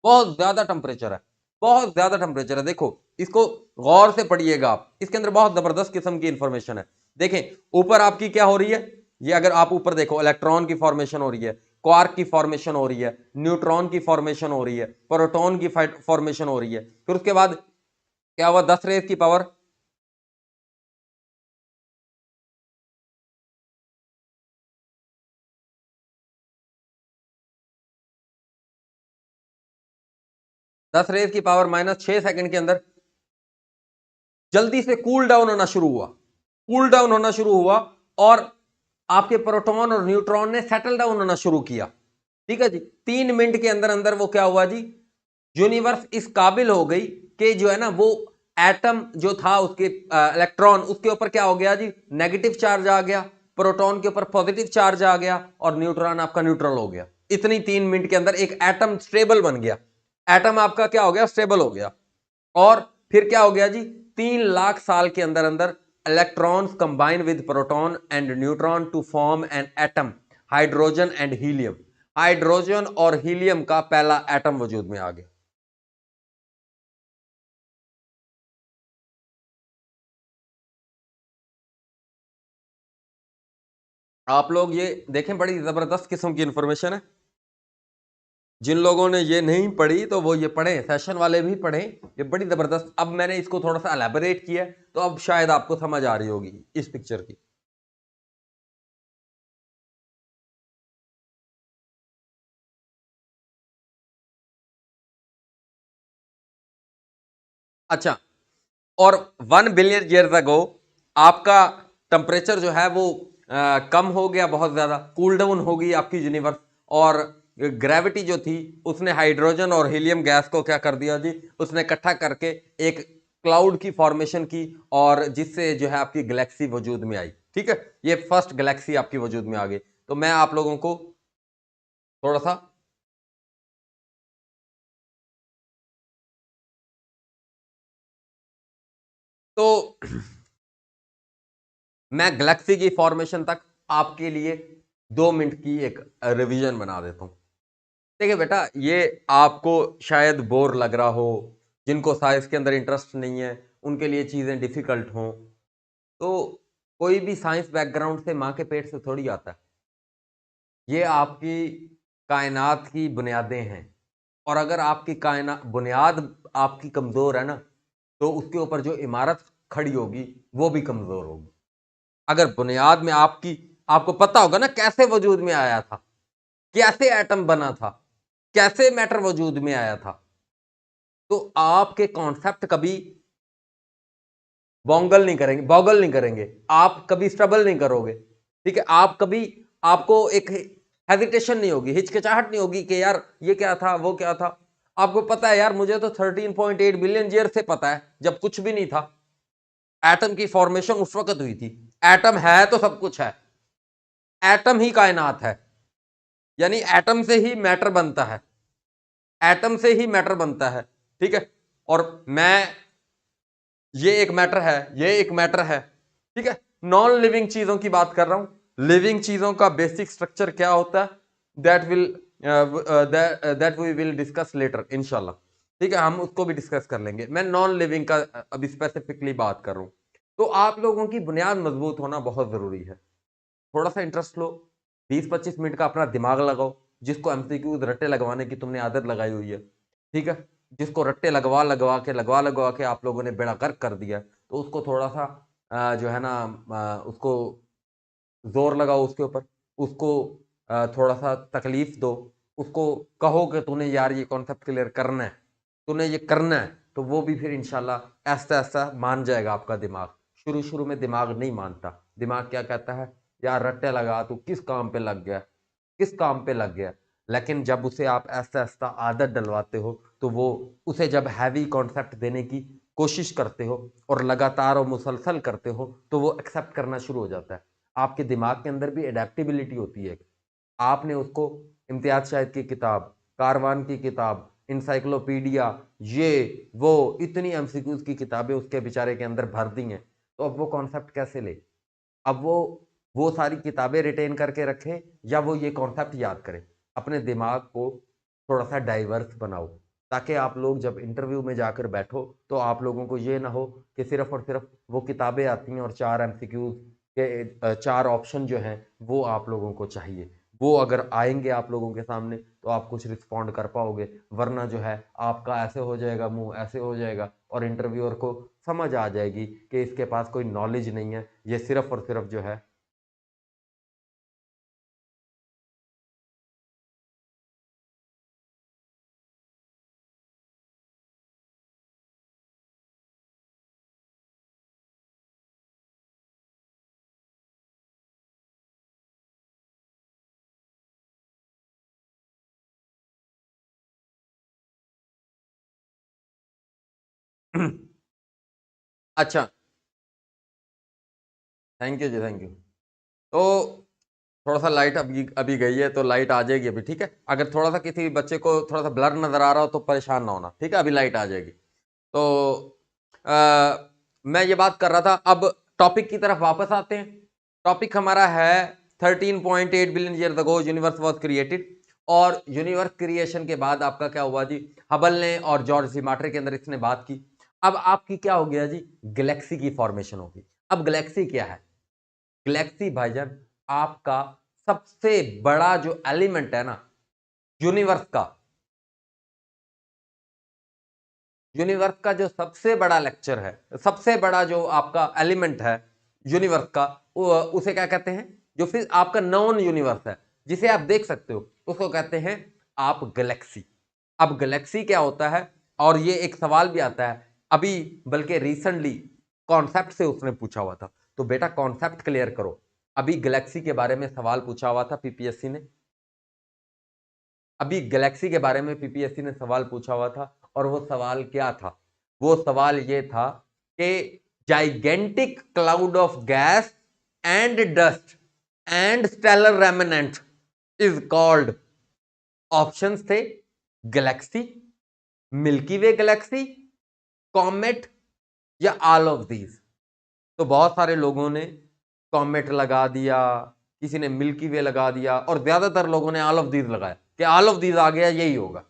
बहुत ज्यादा टेम्परेचर है, बहुत ज्यादा टेम्परेचर है। देखो इसको गौर से पढ़िएगा आप, इसके अंदर बहुत जबरदस्त किस्म की इंफॉर्मेशन है। देखें ऊपर आपकी क्या हो रही है? ये अगर आप ऊपर देखो, इलेक्ट्रॉन की फॉर्मेशन हो रही है, क्वार्क की फॉर्मेशन हो रही है, न्यूट्रॉन की फॉर्मेशन हो रही है, प्रोटॉन की फॉर्मेशन हो रही है। फिर उसके बाद क्या हुआ? 10⁻⁻6 सेकंड के अंदर जल्दी से कूल डाउन होना शुरू हुआ, कूल डाउन होना शुरू हुआ और आपके प्रोटॉन और न्यूट्रॉन ने सेटल डाउन होना शुरू किया। ठीक है जी, 3 मिनट के अंदर अंदर वो क्या हुआ जी? यूनिवर्स इस काबिल हो गई कि जो है ना वो एटम जो था उसके इलेक्ट्रॉन, उसके ऊपर क्या हो गया जी? नेगेटिव चार्ज आ गया, प्रोटॉन के ऊपर पॉजिटिव चार्ज आ गया और न्यूट्रॉन आपका न्यूट्रल हो गया। इतनी 3 मिनट के अंदर एक एटम स्टेबल बन गया, एटम आपका क्या हो गया? स्टेबल हो गया। और फिर क्या हो गया जी? 3 लाख साल के अंदर अंदर electrons combine with proton and neutron to form an atom, hydrogen and helium. Hydrogen और हीलियम का पहला एटम वजूद में आ गया। आप लोग ये देखें, बड़ी जबरदस्त किस्म की इंफॉर्मेशन है। जिन लोगों ने ये नहीं पढ़ी तो वो ये पढ़ें, सेशन वाले भी पढ़ें, ये बड़ी जबरदस्त। अब मैंने इसको थोड़ा सा एलैबोरेट किया तो अब शायद आपको समझ आ रही होगी इस पिक्चर की। अच्छा, और 1 बिलियन ईयर्स अगो आपका टेम्परेचर जो है वो कम हो गया, बहुत ज्यादा कूल डाउन हो गई आपकी यूनिवर्स, और ग्रेविटी जो थी उसने हाइड्रोजन और हीलियम गैस को क्या कर दिया जी, उसने इकट्ठा करके एक क्लाउड की फॉर्मेशन की, और जिससे जो है आपकी गैलेक्सी वजूद में आई। ठीक है, ये फर्स्ट गैलेक्सी आपकी वजूद में आ गई। तो मैं आप लोगों को थोड़ा सा तो मैं गैलेक्सी की फॉर्मेशन तक आपके लिए 2 मिनट की एक रिवीजन बना देता हूं। देखिए बेटा, ये आपको शायद बोर लग रहा हो, जिनको साइंस के अंदर इंटरेस्ट नहीं है उनके लिए चीजें डिफिकल्ट हों, तो कोई भी साइंस बैकग्राउंड से माँ के पेट से थोड़ी आता है। ये आपकी कायनात की बुनियादें हैं, और अगर आपकी कायनात बुनियाद आपकी कमजोर है ना, तो उसके ऊपर जो इमारत खड़ी होगी वो भी कमजोर होगी। अगर बुनियाद में आपकी, आपको पता होगा ना कैसे वजूद में आया था, कैसे एटम बना था, कैसे मैटर वजूद में आया था, तो आपके कॉन्सेप्ट कभी बॉगल नहीं करेंगे, आप कभी स्ट्रगल नहीं करोगे। ठीक है, आप कभी, आपको एक हेजिटेशन नहीं होगी, हिचकिचाहट नहीं होगी कि यार ये क्या था वो क्या था। आपको पता है यार, मुझे तो 13.8 बिलियन ईयर से पता है, जब कुछ भी नहीं था, एटम की फॉर्मेशन उस वक्त हुई थी। एटम है तो सब कुछ है, एटम ही कायनात है, यानी एटम से ही मैटर बनता है, एटम से ही मैटर बनता है। ठीक है, और मैं, ये एक मैटर है, ये एक मैटर है। ठीक है, नॉन लिविंग चीजों की बात कर रहा हूं। लिविंग चीजों का बेसिक स्ट्रक्चर क्या होता है, that will that we will discuss later इंशाल्लाह। ठीक है, हम उसको भी डिस्कस कर लेंगे। मैं नॉन लिविंग का अभी स्पेसिफिकली बात कर रहा हूं। तो आप लोगों की बुनियाद मजबूत होना बहुत जरूरी है। थोड़ा सा इंटरेस्ट लो, 20-25 मिनट का अपना दिमाग लगाओ, जिसको एमसीक्यू रट्टे लगवाने की तुमने आदत लगाई हुई है। ठीक है, जिसको रट्टे लगवा लगवा के आप लोगों ने बेड़ा गर्क कर दिया, तो उसको थोड़ा सा जो है ना, उसको जोर लगाओ उसके ऊपर, उसको थोड़ा सा तकलीफ दो, उसको कहो कि तूने यार ये कॉन्सेप्ट क्लियर करना है, तूने ये करना है, तो वो भी फिर इंशाल्लाह ऐसा ऐसा मान जाएगा आपका दिमाग। शुरू शुरू में दिमाग नहीं मानता, दिमाग क्या कहता है, यार रट्टे लगा, तू किस काम पे लग गया, किस काम पे लग गया। लेकिन जब उसे आप ऐसा ऐसा आदत डलवाते हो, तो वो, उसे जब हैवी कॉन्सेप्ट देने की कोशिश करते हो और लगातार और मुसलसल करते हो, तो वो एक्सेप्ट करना शुरू हो जाता है। आपके दिमाग के अंदर भी एडेप्टेबिलिटी होती है। आपने उसको इम्तियाज शाहिद की किताब, कारवान की किताब, इंसाइक्लोपीडिया, ये वो इतनी एमसीक्यूज की किताबें उसके बेचारे के अंदर भर दी हैं, तो अब वो कॉन्सेप्ट कैसे ले। अब वो सारी किताबें रिटेन करके रखे, या वो ये कॉन्सेप्ट याद करे। अपने दिमाग को थोड़ा सा डाइवर्स बनाओ, ताकि आप लोग जब इंटरव्यू में जाकर बैठो, तो आप लोगों को ये ना हो कि सिर्फ और सिर्फ वो किताबें आती हैं और 4 एमसीक्यूज के 4 ऑप्शन जो हैं वो आप लोगों को चाहिए। वो अगर आएंगे आप लोगों के सामने, तो आप कुछ रिस्पॉन्ड कर पाओगे, वरना जो है आपका ऐसे हो जाएगा, मुंह ऐसे हो जाएगा, और इंटरव्यूअर को समझ आ जाएगी कि इसके पास कोई नॉलेज नहीं है, ये सिर्फ और सिर्फ जो है। अच्छा, थैंक यू जी, थैंक यू। तो थोड़ा सा लाइट अभी अभी गई है, तो लाइट आ जाएगी अभी। ठीक है, अगर थोड़ा सा किसी बच्चे को थोड़ा सा ब्लर नजर आ रहा हो तो परेशान ना होना। ठीक है, अभी लाइट आ जाएगी। तो मैं ये बात कर रहा था, अब टॉपिक की तरफ वापस आते हैं। टॉपिक हमारा है 13.8 billion year ago universe was created. और यूनिवर्स क्रिएशन के बाद आपका क्या हुआ जी, हबल ने और जॉर्ज डिमाट्रे के अंदर इसने बात की। अब आपकी क्या हो गया जी, गैलेक्सी की फॉर्मेशन होगी। अब गैलेक्सी क्या है, गैलेक्सी भाईजान आपका सबसे बड़ा जो एलिमेंट है ना यूनिवर्स का, यूनिवर्स का जो सबसे बड़ा लेक्चर है, सबसे बड़ा जो आपका एलिमेंट है यूनिवर्स का, उसे क्या कहते हैं? जो फिर आपका नॉन यूनिवर्स है, जिसे आप देख सकते हो, उसको कहते हैं आप गैलेक्सी। अब गैलेक्सी क्या होता है? और ये एक सवाल भी आता है अभी, बल्कि रिसेंटली कॉन्सेप्ट से उसने पूछा हुआ था, तो बेटा कॉन्सेप्ट क्लियर करो। अभी गैलेक्सी के बारे में सवाल पूछा हुआ था पीपीएससी ने, अभी गैलेक्सी के बारे में पीपीएससी ने सवाल पूछा हुआ था, और वो सवाल क्या था? वो सवाल ये था कि gigantic cloud of gas and dust and stellar remnant is called, options थे galaxy, milky way galaxy, comet, या ऑल ऑफ दीज। तो बहुत सारे लोगों ने कॉमेट लगा दिया, किसी ने मिल्की वे लगा दिया, और ज्यादातर लोगों ने ऑल ऑफ दीज लगाया कि ऑल ऑफ दीज आ गया यही होगा।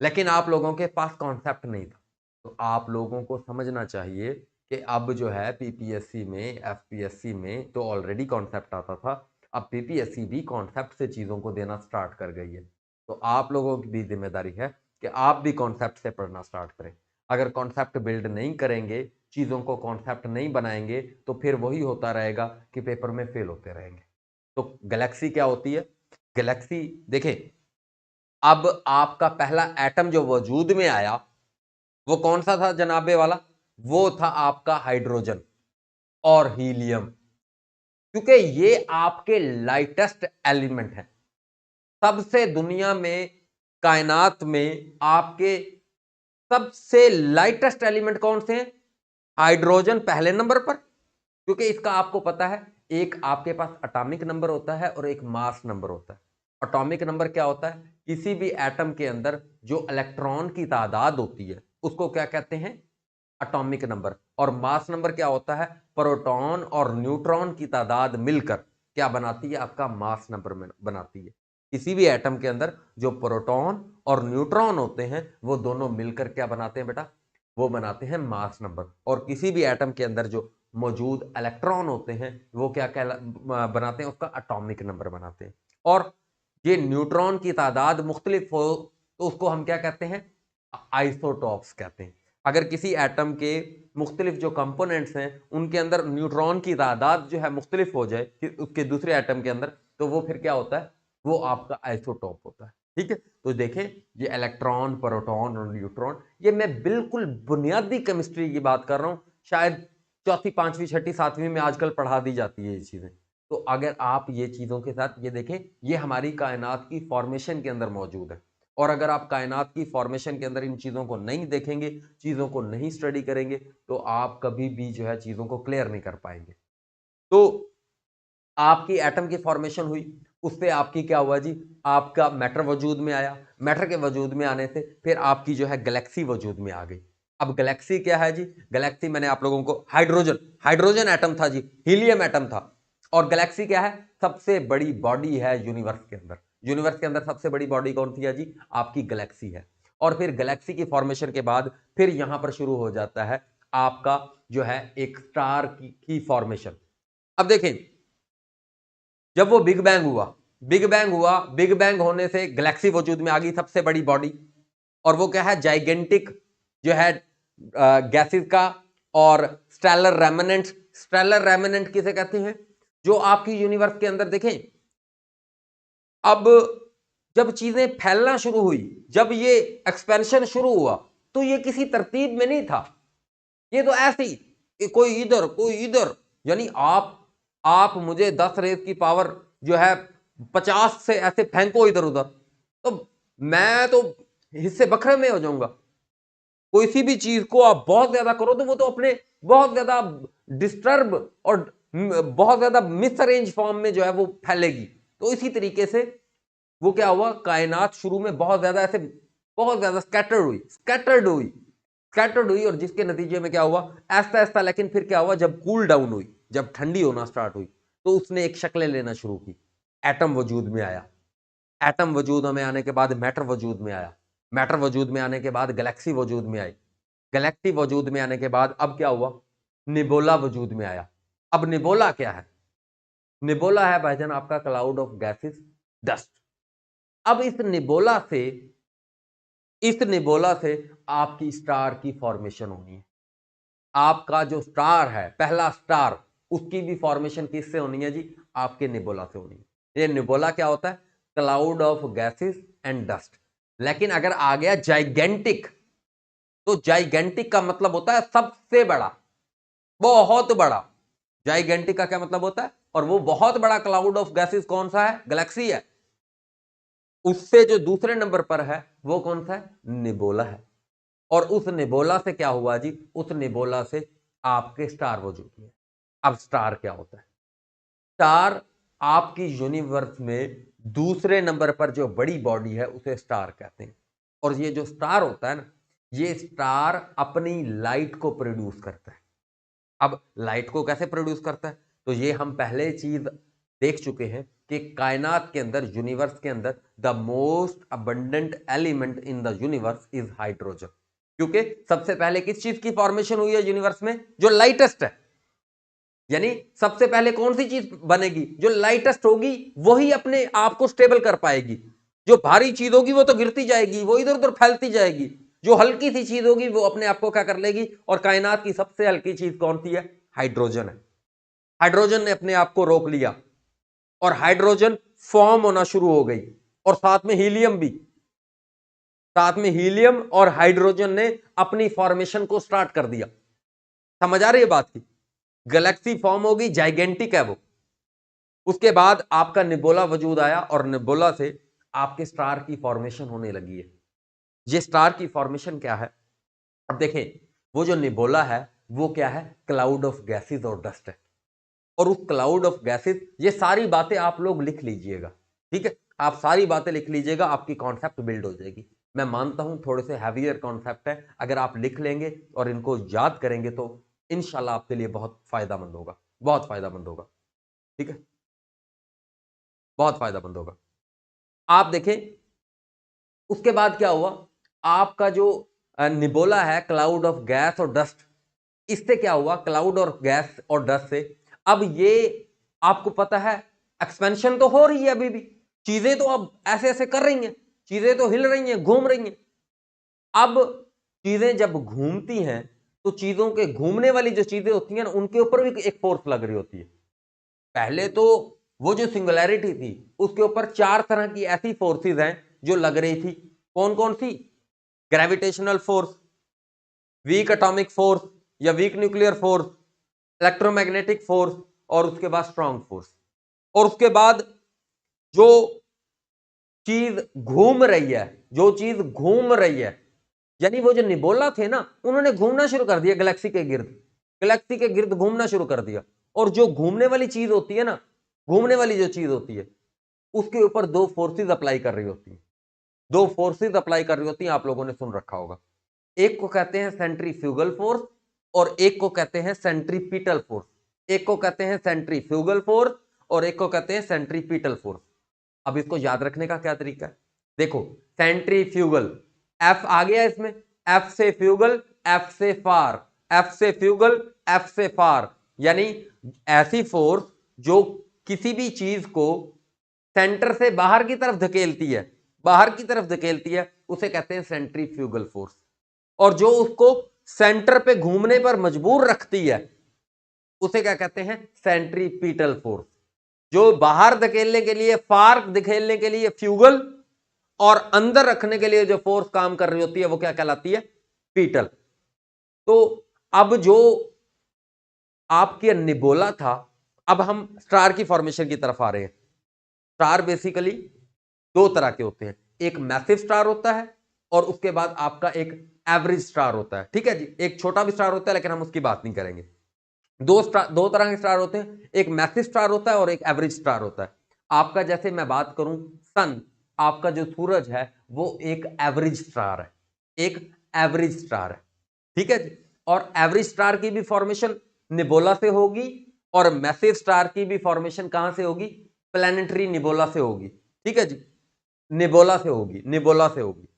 लेकिन आप लोगों के पास कॉन्सेप्ट नहीं था। तो आप लोगों को समझना चाहिए कि अब जो है पीपीएससी में, एफपीएससी में तो ऑलरेडी कॉन्सेप्ट आता था, अब पीपीएससी भी कॉन्सेप्ट से चीज़ों को देना स्टार्ट कर गई है। तो आप लोगों की भी जिम्मेदारी है कि आप भी कॉन्सेप्ट से पढ़ना स्टार्ट करें। अगर कॉन्सेप्ट बिल्ड नहीं करेंगे, चीज़ों को कॉन्सेप्ट नहीं बनाएंगे, तो फिर वही होता रहेगा कि पेपर में फेल होते रहेंगे। तो गैलेक्सी क्या होती है? गैलेक्सी देखें, अब आपका पहला एटम जो वजूद में आया वो कौन सा था जनाबे वाला? वो था आपका हाइड्रोजन और हीलियम, क्योंकि ये आपके लाइटेस्ट एलिमेंट हैं। सबसे दुनिया में, कायनात में आपके सबसे लाइटेस्ट एलिमेंट कौन से हैं? हाइड्रोजन पहले नंबर पर, क्योंकि इसका आपको पता है एक आपके पास एटॉमिक नंबर होता है और एक मास नंबर होता है। एटॉमिक नंबर क्या होता है? किसी भी एटम के अंदर जो इलेक्ट्रॉन की तादाद होती है उसको क्या कहते हैं? Atomic number. और मास नंबर क्या होता है? प्रोटॉन और न्यूट्रॉन की तादाद मिलकर क्या बनाती है? आपका मास नंबर बनाती है। किसी भी एटम के अंदर जो प्रोटॉन और न्यूट्रॉन होते हैं वो दोनों मिलकर क्या बनाते हैं बेटा? वो बनाते हैं मास नंबर। और किसी भी एटम के अंदर जो मौजूद इलेक्ट्रॉन होते हैं वो क्या बनाते हैं? उसका एटॉमिक नंबर बनाते हैं। और ये न्यूट्रॉन की तादाद मुख्तलिफ हो तो उसको हम क्या कहते हैं? आइसोटॉप्स कहते हैं। अगर किसी एटम के मुख्तलिफ जो कंपोनेंट्स हैं उनके अंदर न्यूट्रॉन की तादाद जो है मुख्तलिफ हो जाए उसके दूसरे एटम के अंदर, तो वो फिर क्या होता है? वो आपका आइसोटॉप होता है। ठीक है, तो देखें ये इलेक्ट्रॉन, प्रोटॉन और न्यूट्रॉन, ये मैं बिल्कुल बुनियादी केमिस्ट्री की बात कर रहा हूं, शायद चौथी, पांचवी, छठी, सातवीं में आजकल पढ़ा दी जाती है ये चीजें। तो अगर आप ये चीजों के साथ ये देखें, ये हमारी कायनात की फॉर्मेशन के अंदर मौजूद है। और अगर आप कायनात की फॉर्मेशन के अंदर इन चीज़ों को नहीं देखेंगे, चीज़ों को नहीं स्टडी करेंगे, तो आप कभी भी जो है चीज़ों को क्लियर नहीं कर पाएंगे। तो आपकी एटम की फॉर्मेशन हुई, उससे आपकी क्या हुआ जी? आपका मैटर वजूद में आया, मैटर के वजूद में आने से फिर आपकी जो है गैलेक्सी वजूद में आ गई। अब गैलेक्सी क्या है जी? गैलेक्सी मैंने आप लोगों को हाइड्रोजन, हाइड्रोजन एटम था जी, हीलियम एटम था। और गैलेक्सी क्या है? सबसे बड़ी बॉडी है यूनिवर्स के अंदर। यूनिवर्स के अंदर सबसे बड़ी बॉडी कौन सी है जी? आपकी गैलेक्सी है। और फिर गैलेक्सी की फॉर्मेशन के बाद फिर यहां पर शुरू हो जाता है आपका जो है एक स्टार की फॉर्मेशन। अब देखें, जब वो बिग बैंग हुआ, बिग बैंग हुआ, बिग बैंग होने से गैलेक्सी वजूद में आ गई, सबसे बड़ी बॉडी। और वो क्या है? जाइगेंटिक जो है गैसेस का। और स्टेलर रेमिनेंट, स्टेलर रेमिनेंट किसे कहते हैं? जो आपकी यूनिवर्स के अंदर देखें, अब जब चीजें फैलना शुरू हुई, जब ये एक्सपेंशन शुरू हुआ, तो ये किसी तरतीब में नहीं था। ये तो ऐसे ही कोई इधर कोई इधर, यानी आप मुझे 10 रेस की पावर जो है 50 से ऐसे फेंको इधर उधर, तो मैं तो हिस्से बखरे में हो जाऊंगा। कोई सी भी चीज को आप बहुत ज्यादा करो तो वो तो अपने बहुत ज्यादा डिस्टर्ब और बहुत ज्यादा मिसअरेंज फॉर्म में जो है वो फैलेगी। तो इसी तरीके से वो क्या हुआ? कायनात शुरू में बहुत ज्यादा ऐसे, बहुत ज्यादा स्कैटर्ड हुई, और जिसके नतीजे में क्या हुआ? ऐसा ऐसा, लेकिन फिर क्या हुआ? जब कूल डाउन हुई, जब ठंडी होना स्टार्ट हुई, तो उसने एक शक्लें लेना शुरू की। एटम वजूद में आया, एटम वजूद में आने के बाद मैटर वजूद में आया, मैटर वजूद में आने के बाद गैलेक्सी वजूद में आई, गैलेक्सी वजूद में आने के बाद अब क्या हुआ? निबोला वजूद में आया। अब निबोला क्या है? निबोला है भाईजान आपका क्लाउड ऑफ गैसेस, डस्ट। अब इस निबोला से इस निबोला से आपकी स्टार की फॉर्मेशन होनी है। आपका जो स्टार है, पहला स्टार, उसकी भी फॉर्मेशन किससे होनी है जी? आपके निबोला से होनी है। ये निबोला क्या होता है? Cloud of gases and dust. लेकिन अगर आ गया जाइगेंटिक, तो जाइगेंटिक का मतलब होता है सबसे बड़ा, बहुत बड़ा। जाइगेंटिक का क्या मतलब होता है? और वो बहुत बड़ा क्लाउड ऑफ गैसेस कौन सा है? गैलेक्सी है। उससे जो दूसरे नंबर पर है वो कौन सा है? निबोला है। और उस निबोला से क्या हुआ जी? उस निबोला से आपके स्टार वजूद में। अब स्टार क्या होता है? स्टार आपकी यूनिवर्स में दूसरे नंबर पर जो बड़ी बॉडी है उसे स्टार कहते हैं। और ये जो स्टार होता है ना, ये स्टार अपनी लाइट को प्रोड्यूस करता है। अब लाइट को कैसे प्रोड्यूस करता है? तो ये हम पहले चीज देख चुके हैं कि कायनात के अंदर, यूनिवर्स के अंदर, the most abundant element in the universe is hydrogen. क्योंकि सबसे पहले किस चीज की फॉर्मेशन हुई है यूनिवर्स में? जो लाइटेस्ट है। यानी सबसे पहले कौन सी चीज बनेगी? जो लाइटेस्ट होगी वही अपने आप को स्टेबल कर पाएगी। जो भारी चीज होगी वो तो गिरती जाएगी, वो इधर उधर फैलती जाएगी। जो हल्की सी चीज होगी वो अपने आप को क्या कर लेगी? और कायनात की सबसे हल्की चीज कौन सी है? हाइड्रोजन है। हाइड्रोजन ने अपने आप को रोक लिया और हाइड्रोजन फॉर्म होना शुरू हो गई। और साथ में हीलियम भी, साथ में हीलियम और हाइड्रोजन ने अपनी फॉर्मेशन को स्टार्ट कर दिया। समझ आ रही है बात की? गैलेक्सी फॉर्म होगी, जाइगेंटिक है वो। उसके बाद आपका निबोला वजूद आया और निबोला से आपके स्टार की फॉर्मेशन होने लगी है। ये स्टार की फॉर्मेशन क्या है? अब देखें, वो जो निबोला है वो क्या है? क्लाउड ऑफ गैसेस और डस्ट है। और उस क्लाउड ऑफ गैसेस, ये सारी बातें आप लोग लिख लीजिएगा, ठीक है? आप सारी बातें लिख लीजिएगा, आपकी कॉन्सेप्ट बिल्ड हो जाएगी। मैं मानता हूं थोड़े से हैवियर कॉन्सेप्ट है, अगर आप लिख लेंगे और इनको याद करेंगे तो इंशाल्लाह आपके लिए बहुत फायदामंद होगा, बहुत फायदामंद होगा, ठीक है? बहुत फायदामंद होगा। आप देखें उसके बाद क्या हुआ? आपका जो निबोला है, क्लाउड ऑफ गैस और डस्ट, इससे क्या हुआ? क्लाउड और गैस और डस्ट से अब ये आपको पता है एक्सपेंशन तो हो रही है, अभी भी चीजें तो अब ऐसे ऐसे कर रही हैं, चीजें तो हिल रही हैं, घूम रही हैं। अब चीजें जब घूमती हैं तो चीजों के घूमने वाली जो चीजें होती हैं ना, उनके ऊपर भी एक फोर्स लग रही होती है। पहले तो वो जो सिंगुलैरिटी थी उसके ऊपर चार तरह की ऐसी फोर्सेस हैं जो लग रही थी। कौन कौन सी? Gravitational force, weak atomic force या weak nuclear force, electromagnetic force, और उसके बाद स्ट्रॉन्ग फोर्स। और उसके बाद जो चीज घूम रही है, जो चीज घूम रही है, यानी वो जो निबोला थे ना, उन्होंने घूमना शुरू कर दिया गैलेक्सी के गिर्द, गैलेक्सी के गिर्द घूमना शुरू कर दिया। और जो घूमने वाली चीज होती है ना, घूमने वाली जो चीज होती है, उसके ऊपर दो फोर्सेस अप्लाई कर रही होती है। दो फोर्सेस अप्लाई कर रही होती हैं, आप लोगों ने सुन रखा होगा। एक को कहते हैं सेंट्रीफ्यूगल फोर्स और एक को कहते हैं सेंट्रीपिटल फोर्स। एक को कहते हैं सेंट्रीफ्यूगल फोर्स और एक को कहते हैं सेंट्रीपिटल फोर्स। अब इसको याद रखने का क्या तरीका है? देखो, सेंट्रीफ्यूगल, एफ आ गया इसमें, एफ से फ्यूगल, एफ से फार, एफ से फ्यूगल, एफ से फार, यानी ऐसी फोर्स जो किसी भी चीज को सेंटर से बाहर की तरफ धकेलती है, बाहर की तरफ धकेलती है, उसे कहते हैं सेंट्रीफ्यूगल फोर्स। और जो उसको सेंटर पे घूमने पर मजबूर रखती है उसे क्या कहते हैं? Centripetal force. जो बाहर धकेलने के लिए, फार धकेलने के लिए फ्यूगल, और अंदर रखने के लिए जो फोर्स काम कर रही होती है वो क्या कहलाती है? पीटल। तो अब जो आपके निबोला था, अब हम स्टार की फॉर्मेशन की तरफ आ रहे हैं। स्टार बेसिकली दो तरह के होते हैं, एक मैसिव स्टार होता है और उसके बाद आपका एक एवरेज स्टार होता है, ठीक है जी? एक छोटा भी स्टार होता है लेकिन हम उसकी बात नहीं करेंगे। दो तरह के स्टार होते हैं, एक मैसिव स्टार होता है और एक एवरेज स्टार होता है। आपका जैसे मैं बात करूं, सन, आपका जो सूरज है वो एक एवरेज स्टार है, एक एवरेज स्टार है, ठीक है जी? और एवरेज स्टार की भी फॉर्मेशन निबोला से होगी और मैसिव स्टार की भी फॉर्मेशन कहां से होगी? प्लैनेटरी निबोला से होगी, ठीक है जी? निबोला से होगी, निबोला से होगी।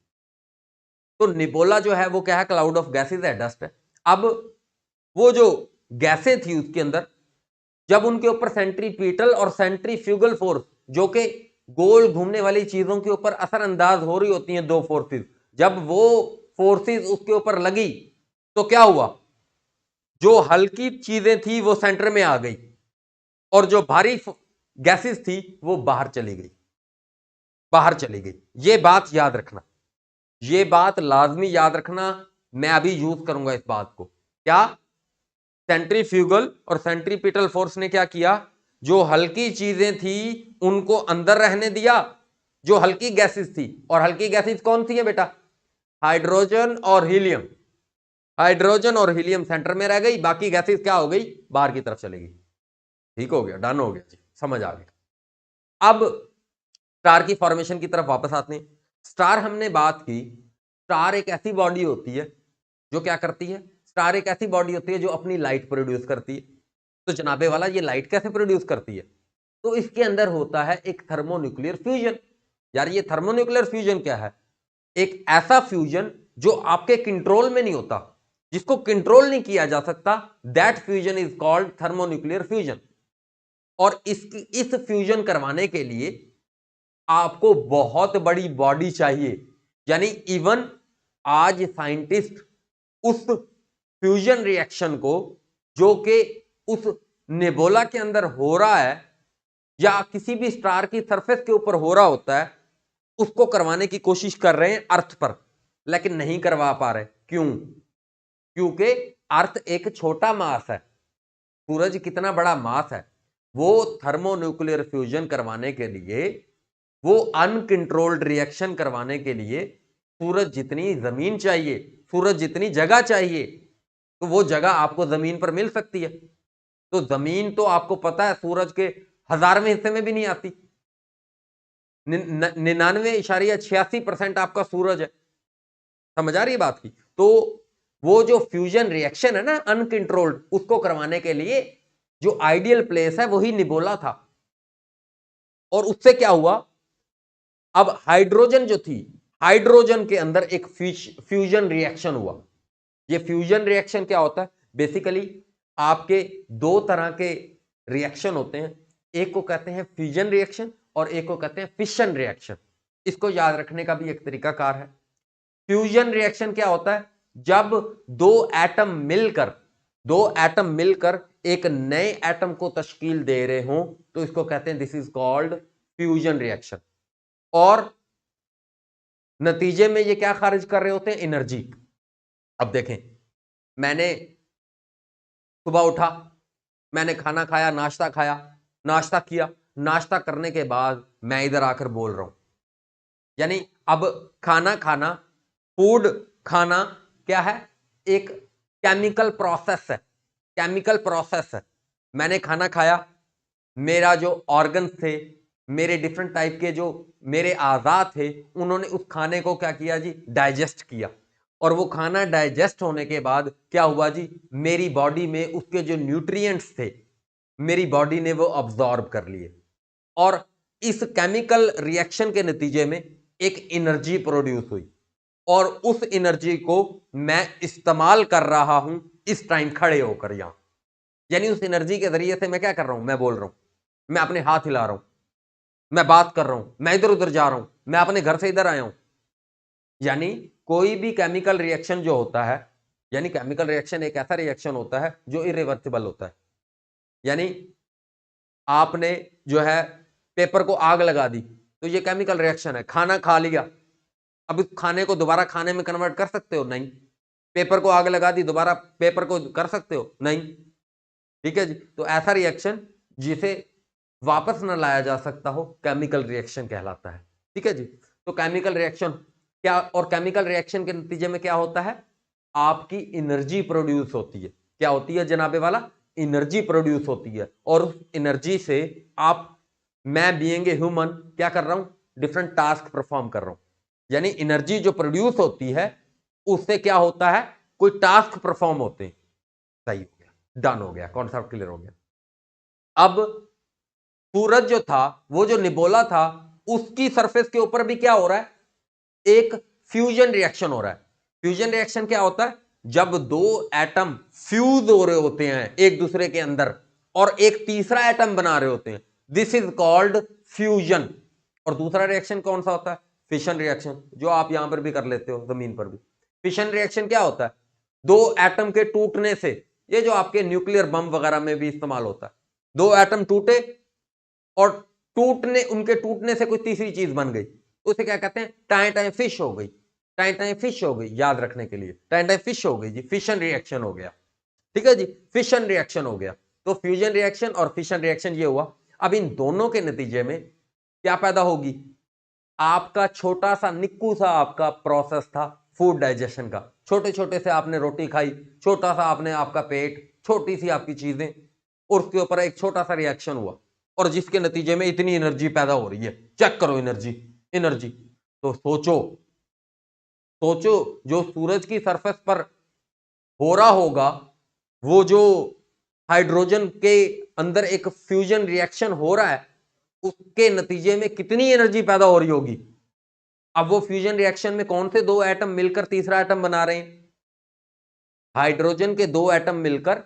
तो निबोला जो है वो क्या है? क्लाउड ऑफ गैसेस है, डस्ट है। अब वो जो गैसें थी उसके अंदर, जब उनके ऊपर सेंट्रीपिटल और सेंट्रीफ्यूगल फोर्स, जो कि गोल घूमने वाली चीजों के ऊपर असरअंदाज हो रही होती हैं, दो फोर्सेस, जब वो फोर्सेस उसके ऊपर लगी तो क्या हुआ, जो हल्की चीजें थी वो सेंटर में आ गई और जो भारी गैसेस थी वो बाहर चली गई, बाहर चली गई। ये बात याद रखना, ये बात लाजमी याद रखना। मैं अभी यूज करूंगा इस बात को। क्या, सेंट्रीफ्यूगल और सेंट्रीपिटल फोर्स ने क्या किया, जो हल्की चीजें थी उनको अंदर रहने दिया, जो हल्की गैसेस थी, और हल्की गैसेस कौन सी है बेटा, हाइड्रोजन और हीलियम। हाइड्रोजन और हीलियम सेंटर में रह गई, बाकी गैसेस क्या हो गई, बाहर की तरफ चली गई। ठीक हो गया, डन हो गया जी, समझ आ गया। अब स्टार की फॉर्मेशन की तरफ वापस आते हैं। स्टार हमने बात की, स्टार एक ऐसी बॉडी होती है जो क्या करती है, स्टार एक ऐसी बॉडी होती है जो अपनी लाइट प्रोड्यूस करती है। तो जनाबे वाला ये लाइट कैसे प्रोड्यूस करती है, तो इसके अंदर होता है एक थर्मोन्यूक्लियर फ्यूजन। यार ये थर्मोन्यूक्लियर फ्यूजन क्या है, एक ऐसा फ्यूजन जो आपके कंट्रोल में नहीं होता, जिसको कंट्रोल नहीं किया जा सकता, that fusion is called thermonuclear fusion. और इस फ्यूजन करवाने के लिए आपको बहुत बड़ी बॉडी चाहिए। यानी इवन आज साइंटिस्ट उस फ्यूजन रिएक्शन को, जो कि उस नेबुला के अंदर हो रहा है या किसी भी स्टार की सरफेस के ऊपर हो रहा होता है, उसको करवाने की कोशिश कर रहे हैं अर्थ पर, लेकिन नहीं करवा पा रहे। क्यों? क्योंकि अर्थ एक छोटा मास है, सूरज कितना बड़ा मास है। वो थर्मोन्यूक्लियर फ्यूजन करवाने के लिए, वो अनकंट्रोल्ड रिएक्शन करवाने के लिए सूरज जितनी जमीन चाहिए, सूरज जितनी जगह चाहिए, तो वो जगह आपको जमीन पर मिल सकती है। तो जमीन तो आपको पता है सूरज के 1000वें हिस्से में भी नहीं आती, 99.86% आपका सूरज है। समझ आ रही है बात की? तो वो जो फ्यूजन रिएक्शन है ना अनकंट्रोल्ड, उसको करवाने के लिए जो आइडियल प्लेस है वही निबोला था। और उससे क्या हुआ, अब हाइड्रोजन जो थी, हाइड्रोजन के अंदर एक फ्यूजन रिएक्शन हुआ। ये फ्यूजन रिएक्शन क्या होता है, बेसिकली आपके दो तरह के रिएक्शन होते हैं, एक को कहते हैं फ्यूजन रिएक्शन और एक को कहते हैं फिशन रिएक्शन। इसको याद रखने का भी एक तरीका कार है। फ्यूजन रिएक्शन क्या होता है, जब दो एटम मिलकर एक नए एटम को तश्कील दे रहे हो, तो इसको कहते हैं this is called fusion reaction. और नतीजे में ये क्या खारिज कर रहे होते हैं, एनर्जी। अब देखें, मैंने सुबह उठा, मैंने खाना खाया, नाश्ता खाया, नाश्ता किया, नाश्ता करने के बाद मैं इधर आकर बोल रहा हूं। यानी अब खाना खाना, फूड खाना क्या है, एक केमिकल प्रोसेस है, केमिकल प्रोसेस है। मैंने खाना खाया, मेरा जो ऑर्गन्स थे, मेरे डिफरेंट टाइप के जो मेरे आज़ाद थे, उन्होंने उस खाने को क्या किया जी, डाइजेस्ट किया। और वो खाना डाइजेस्ट होने के बाद क्या हुआ जी, मेरी बॉडी में उसके जो न्यूट्रिएंट्स थे, मेरी बॉडी ने वो अब्सॉर्ब कर लिए। और इस केमिकल रिएक्शन के नतीजे में एक एनर्जी प्रोड्यूस हुई, और उस एनर्जी को मैं इस्तेमाल कर रहा हूं इस टाइम खड़े होकर यहां। यानी उस एनर्जी के जरिए से मैं क्या कर रहा हूं, मैं बोल रहा हूं, मैं अपने हाथ हिला रहा हूं, मैं बात कर रहा हूं, मैं इधर उधर जा रहा हूं, मैं अपने घर से इधर आया हूं। यानी कोई भी केमिकल रिएक्शन जो होता है, यानी केमिकल रिएक्शन एक ऐसा रिएक्शन होता है जो इरिवर्सिबल होता है। यानी आपने जो है पेपर को आग लगा दी, तो ये केमिकल रिएक्शन है। खाना खा लिया, अब इस खाने को दोबारा खाने में कन्वर्ट कर सकते हो? नहीं। पेपर को आग लगा दी, दोबारा पेपर को कर सकते हो? नहीं। ठीक है जी, तो ऐसा रिएक्शन जिसे वापस न लाया जा सकता हो, केमिकल रिएक्शन कहलाता है। ठीक है जी, तो केमिकल रिएक्शन क्या, और केमिकल रिएक्शन के नतीजे में क्या होता है, आपकी एनर्जी प्रोड्यूस होती है। क्या होती है जनाबे वाला, एनर्जी प्रोड्यूस होती है। और उस एनर्जी से आप, मैं बीइंग ए ह्यूमन क्या कर रहा हूं, डिफरेंट टास्क परफॉर्म कर रहा हूं। यानी एनर्जी जो प्रोड्यूस होती है उससे क्या होता है, कोई टास्क परफॉर्म होते हैं। सही हो गया, डन हो गया, कॉन्सेप्ट क्लियर हो गया। अब सूरज जो था, वो जो निबोला था, उसकी सरफेस के ऊपर भी क्या हो रहा है, एक फ्यूजन रिएक्शन हो रहा है। फ्यूजन रिएक्शन क्या होता है, जब दो एटम फ्यूज हो रहे होते हैं एक दूसरे के अंदर और एक तीसरा एटम बना रहे होते हैं, दिस इज कॉल्ड फ्यूजन। और दूसरा रिएक्शन कौन सा होता है, फिशन रिएक्शन, जो आप यहां पर भी कर लेते हो, जमीन पर भी। फिशन रिएक्शन क्या होता है? दो एटम के टूटने से, ये जो आपके न्यूक्लियर बम वगैरह में भी इस्तेमाल होता है, दो एटम टूटे और उनके टूटने से कोई तीसरी चीज बन गई, उसे क्या कहते हैं? टाइम टाइम फिश हो गई। टाइम टाइम फिश हो गई, याद रखने के लिए, टाइम टाइम फिश हो गई जी, फिशन रिएक्शन हो गया। ठीक है जी, फिशन रिएक्शन हो गया। तो फ्यूजन रिएक्शन और फिशन रिएक्शन ये हुआ। अब इन दोनों के नतीजे में क्या पैदा होगी? आपका छोटा सा निक्कू सा आपका प्रोसेस था फूड डाइजेशन का, छोटे छोटे से आपने रोटी खाई, छोटा सा आपने आपका पेट, छोटी सी आपकी चीजें, और उसके ऊपर एक छोटा सा रिएक्शन हुआ, और जिसके नतीजे में इतनी एनर्जी पैदा हो रही है। चेक करो एनर्जी, एनर्जी। तो सोचो, सोचो जो सूरज की सरफेस पर हो रहा होगा, वो जो हाइड्रोजन के अंदर एक फ्यूजन रिएक्शन हो रहा है, उसके नतीजे में कितनी एनर्जी पैदा हो रही होगी। अब वो फ्यूजन रिएक्शन में कौन से दो एटम मिलकर तीसरा एटम बना रहे हैं? हाइड्रोजन के दो एटम मिलकर,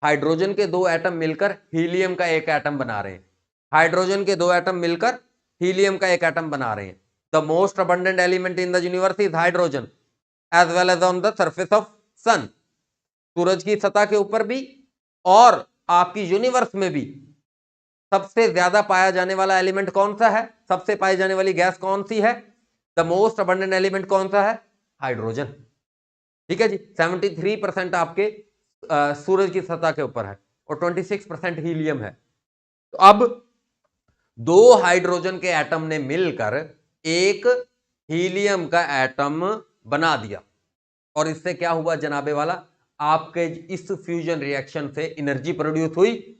हाइड्रोजन के दो एटम मिलकर हीलियम का एक एटम बना रहे हैं। हाइड्रोजन के दो एटम मिलकर हीलियम का एक एटम बना रहे हैं। The most abundant element in the universe is hydrogen as well as on the surface of sun. सूरज की सतह के ऊपर भी और आपकी यूनिवर्स में भी सबसे ज्यादा पाया जाने वाला एलिमेंट कौन सा है? सबसे पाई जाने वाली गैस कौन सी है? द मोस्ट अबंडेंट एलिमेंट कौन सा है? हाइड्रोजन। ठीक है जी, 73% आपके सूरज की सतह के ऊपर है और 26% हीलियम है। तो अब दो हाइड्रोजन के एटम ने मिलकर एक हीलियम का एटम बना दिया, और इससे क्या हुआ जनाबे वाला? आपके इस फ्यूजन रिएक्शन से एनर्जी प्रोड्यूस हुई,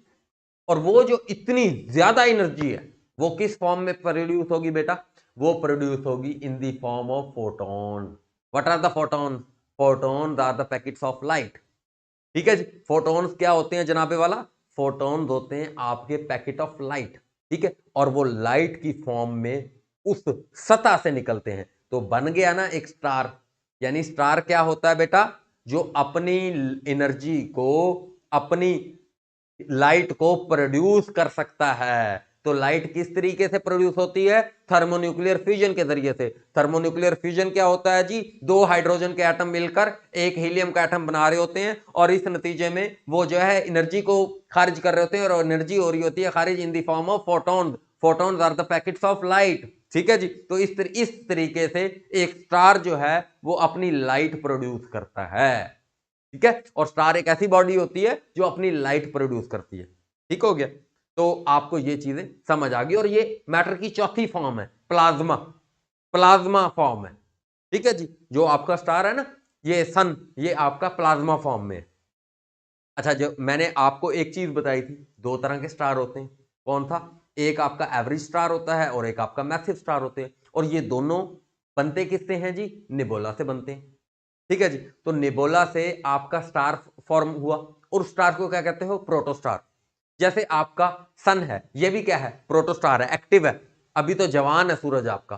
और वो जो इतनी ज्यादा एनर्जी है वो किस फॉर्म में प्रोड्यूस होगी बेटा? वो प्रोड्यूस होगी in the form of photon. What are the photon? Photons are the packets of light. ठीक है जी, फोटोन्स क्या होते हैं जनाबे वाला? फोटोन्स होते हैं आपके पैकेट ऑफ लाइट। ठीक है, और वो लाइट की फॉर्म में उस सतह से निकलते हैं, तो बन गया ना एक स्टार। यानी स्टार क्या होता है बेटा? जो अपनी एनर्जी को, अपनी लाइट को प्रोड्यूस कर सकता है। तो लाइट किस तरीके से प्रोड्यूस होती है? थर्मोन्यूक्लियर फ्यूजन के जरिए से। थर्मोन्यूक्लियर फ्यूजन क्या होता है जी? दो हाइड्रोजन के एटम मिलकर एक हीलियम का एटम बना रहे होते हैं, और इस नतीजे में वो जो है एनर्जी को खारिज कर रहे होते हैं, और एनर्जी हो रही होती है खारिज in the form of photons. Photons are the packets of light. ठीक है जी, तो इस तरीके से एक स्टार जो है वो अपनी लाइट प्रोड्यूस करता है। ठीक है, और स्टार एक ऐसी बॉडी होती है जो अपनी लाइट प्रोड्यूस करती है। ठीक हो गया, तो आपको ये चीजें समझ आ गई। और ये मैटर की चौथी फॉर्म है प्लाज्मा, प्लाज्मा फॉर्म है। ठीक है जी, जो आपका स्टार है ना, ये सन, ये आपका प्लाज्मा फॉर्म में है। अच्छा, जो मैंने आपको एक चीज बताई थी, दो तरह के स्टार होते हैं, कौन था? एक आपका एवरेज स्टार होता है और एक आपका मैसिव स्टार होते हैं, और ये दोनों बनते किससे हैं जी? निबोला से बनते हैं। ठीक है जी, तो निबोला से आपका स्टार फॉर्म हुआ, और स्टार को क्या कहते हो? प्रोटोस्टार। जैसे आपका सन है, ये भी क्या है? प्रोटोस्टार है, एक्टिव है, अभी तो जवान है सूरज आपका।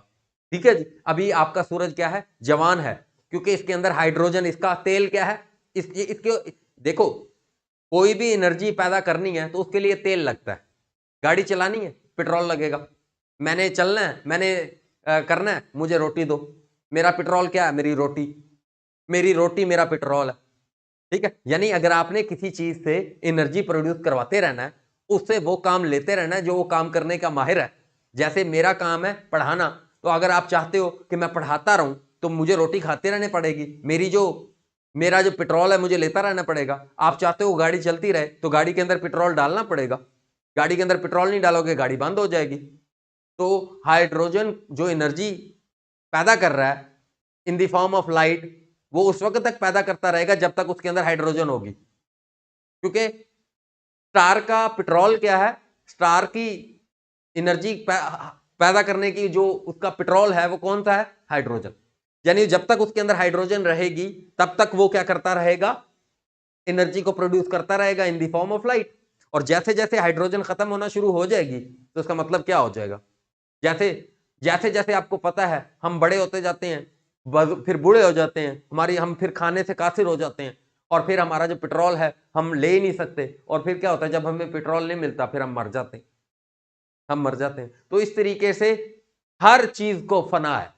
ठीक है जी, अभी आपका सूरज क्या है? जवान है, क्योंकि इसके अंदर हाइड्रोजन, इसका तेल क्या है? इसके देखो, कोई भी एनर्जी पैदा करनी है तो उसके लिए तेल लगता है। गाड़ी चलानी है, पेट्रोल लगेगा। मैंने चलना है, मैंने करना है, मुझे रोटी दो। मेरा पेट्रोल क्या है? मेरी रोटी। मेरी रोटी मेरा पेट्रोल है। ठीक है, यानी अगर आपने किसी चीज से एनर्जी प्रोड्यूस करवाते रहना है, उससे वो काम लेते रहना है जो वो काम करने का माहिर है। जैसे मेरा काम है पढ़ाना, तो अगर आप चाहते हो कि मैं पढ़ाता रहूं तो मुझे रोटी खाते रहने पड़ेगी। मेरा जो पेट्रोल है मुझे लेता रहना पड़ेगा। आप चाहते हो गाड़ी चलती रहे तो गाड़ी के अंदर पेट्रोल डालना पड़ेगा। गाड़ी के अंदर पेट्रोल नहीं डालोगे, गाड़ी बंद हो जाएगी। तो हाइड्रोजन जो एनर्जी पैदा कर रहा है इन द फॉर्म ऑफ लाइट, वो उस वक्त तक पैदा करता रहेगा जब तक उसके अंदर हाइड्रोजन होगी, क्योंकि स्टार का पेट्रोल क्या है? स्टार की एनर्जी पैदा करने की जो उसका पेट्रोल है वो कौन सा है? हाइड्रोजन। यानी जब तक उसके अंदर हाइड्रोजन रहेगी तब तक वो क्या करता रहेगा? एनर्जी को प्रोड्यूस करता रहेगा इन द फॉर्म ऑफ लाइट। और जैसे जैसे हाइड्रोजन खत्म होना शुरू हो जाएगी तो उसका मतलब क्या हो जाएगा? जैसे जैसे जैसे आपको पता है हम बड़े होते जाते हैं, फिर बूढ़े हो जाते हैं, हम फिर खाने से कासिर हो जाते हैं, और फिर हमारा जो पेट्रोल है हम ले ही नहीं सकते, और फिर क्या होता है? जब हमें पेट्रोल नहीं मिलता फिर हम मर जाते हैं। हम मर जाते हैं। तो इस तरीके से हर चीज को फना है,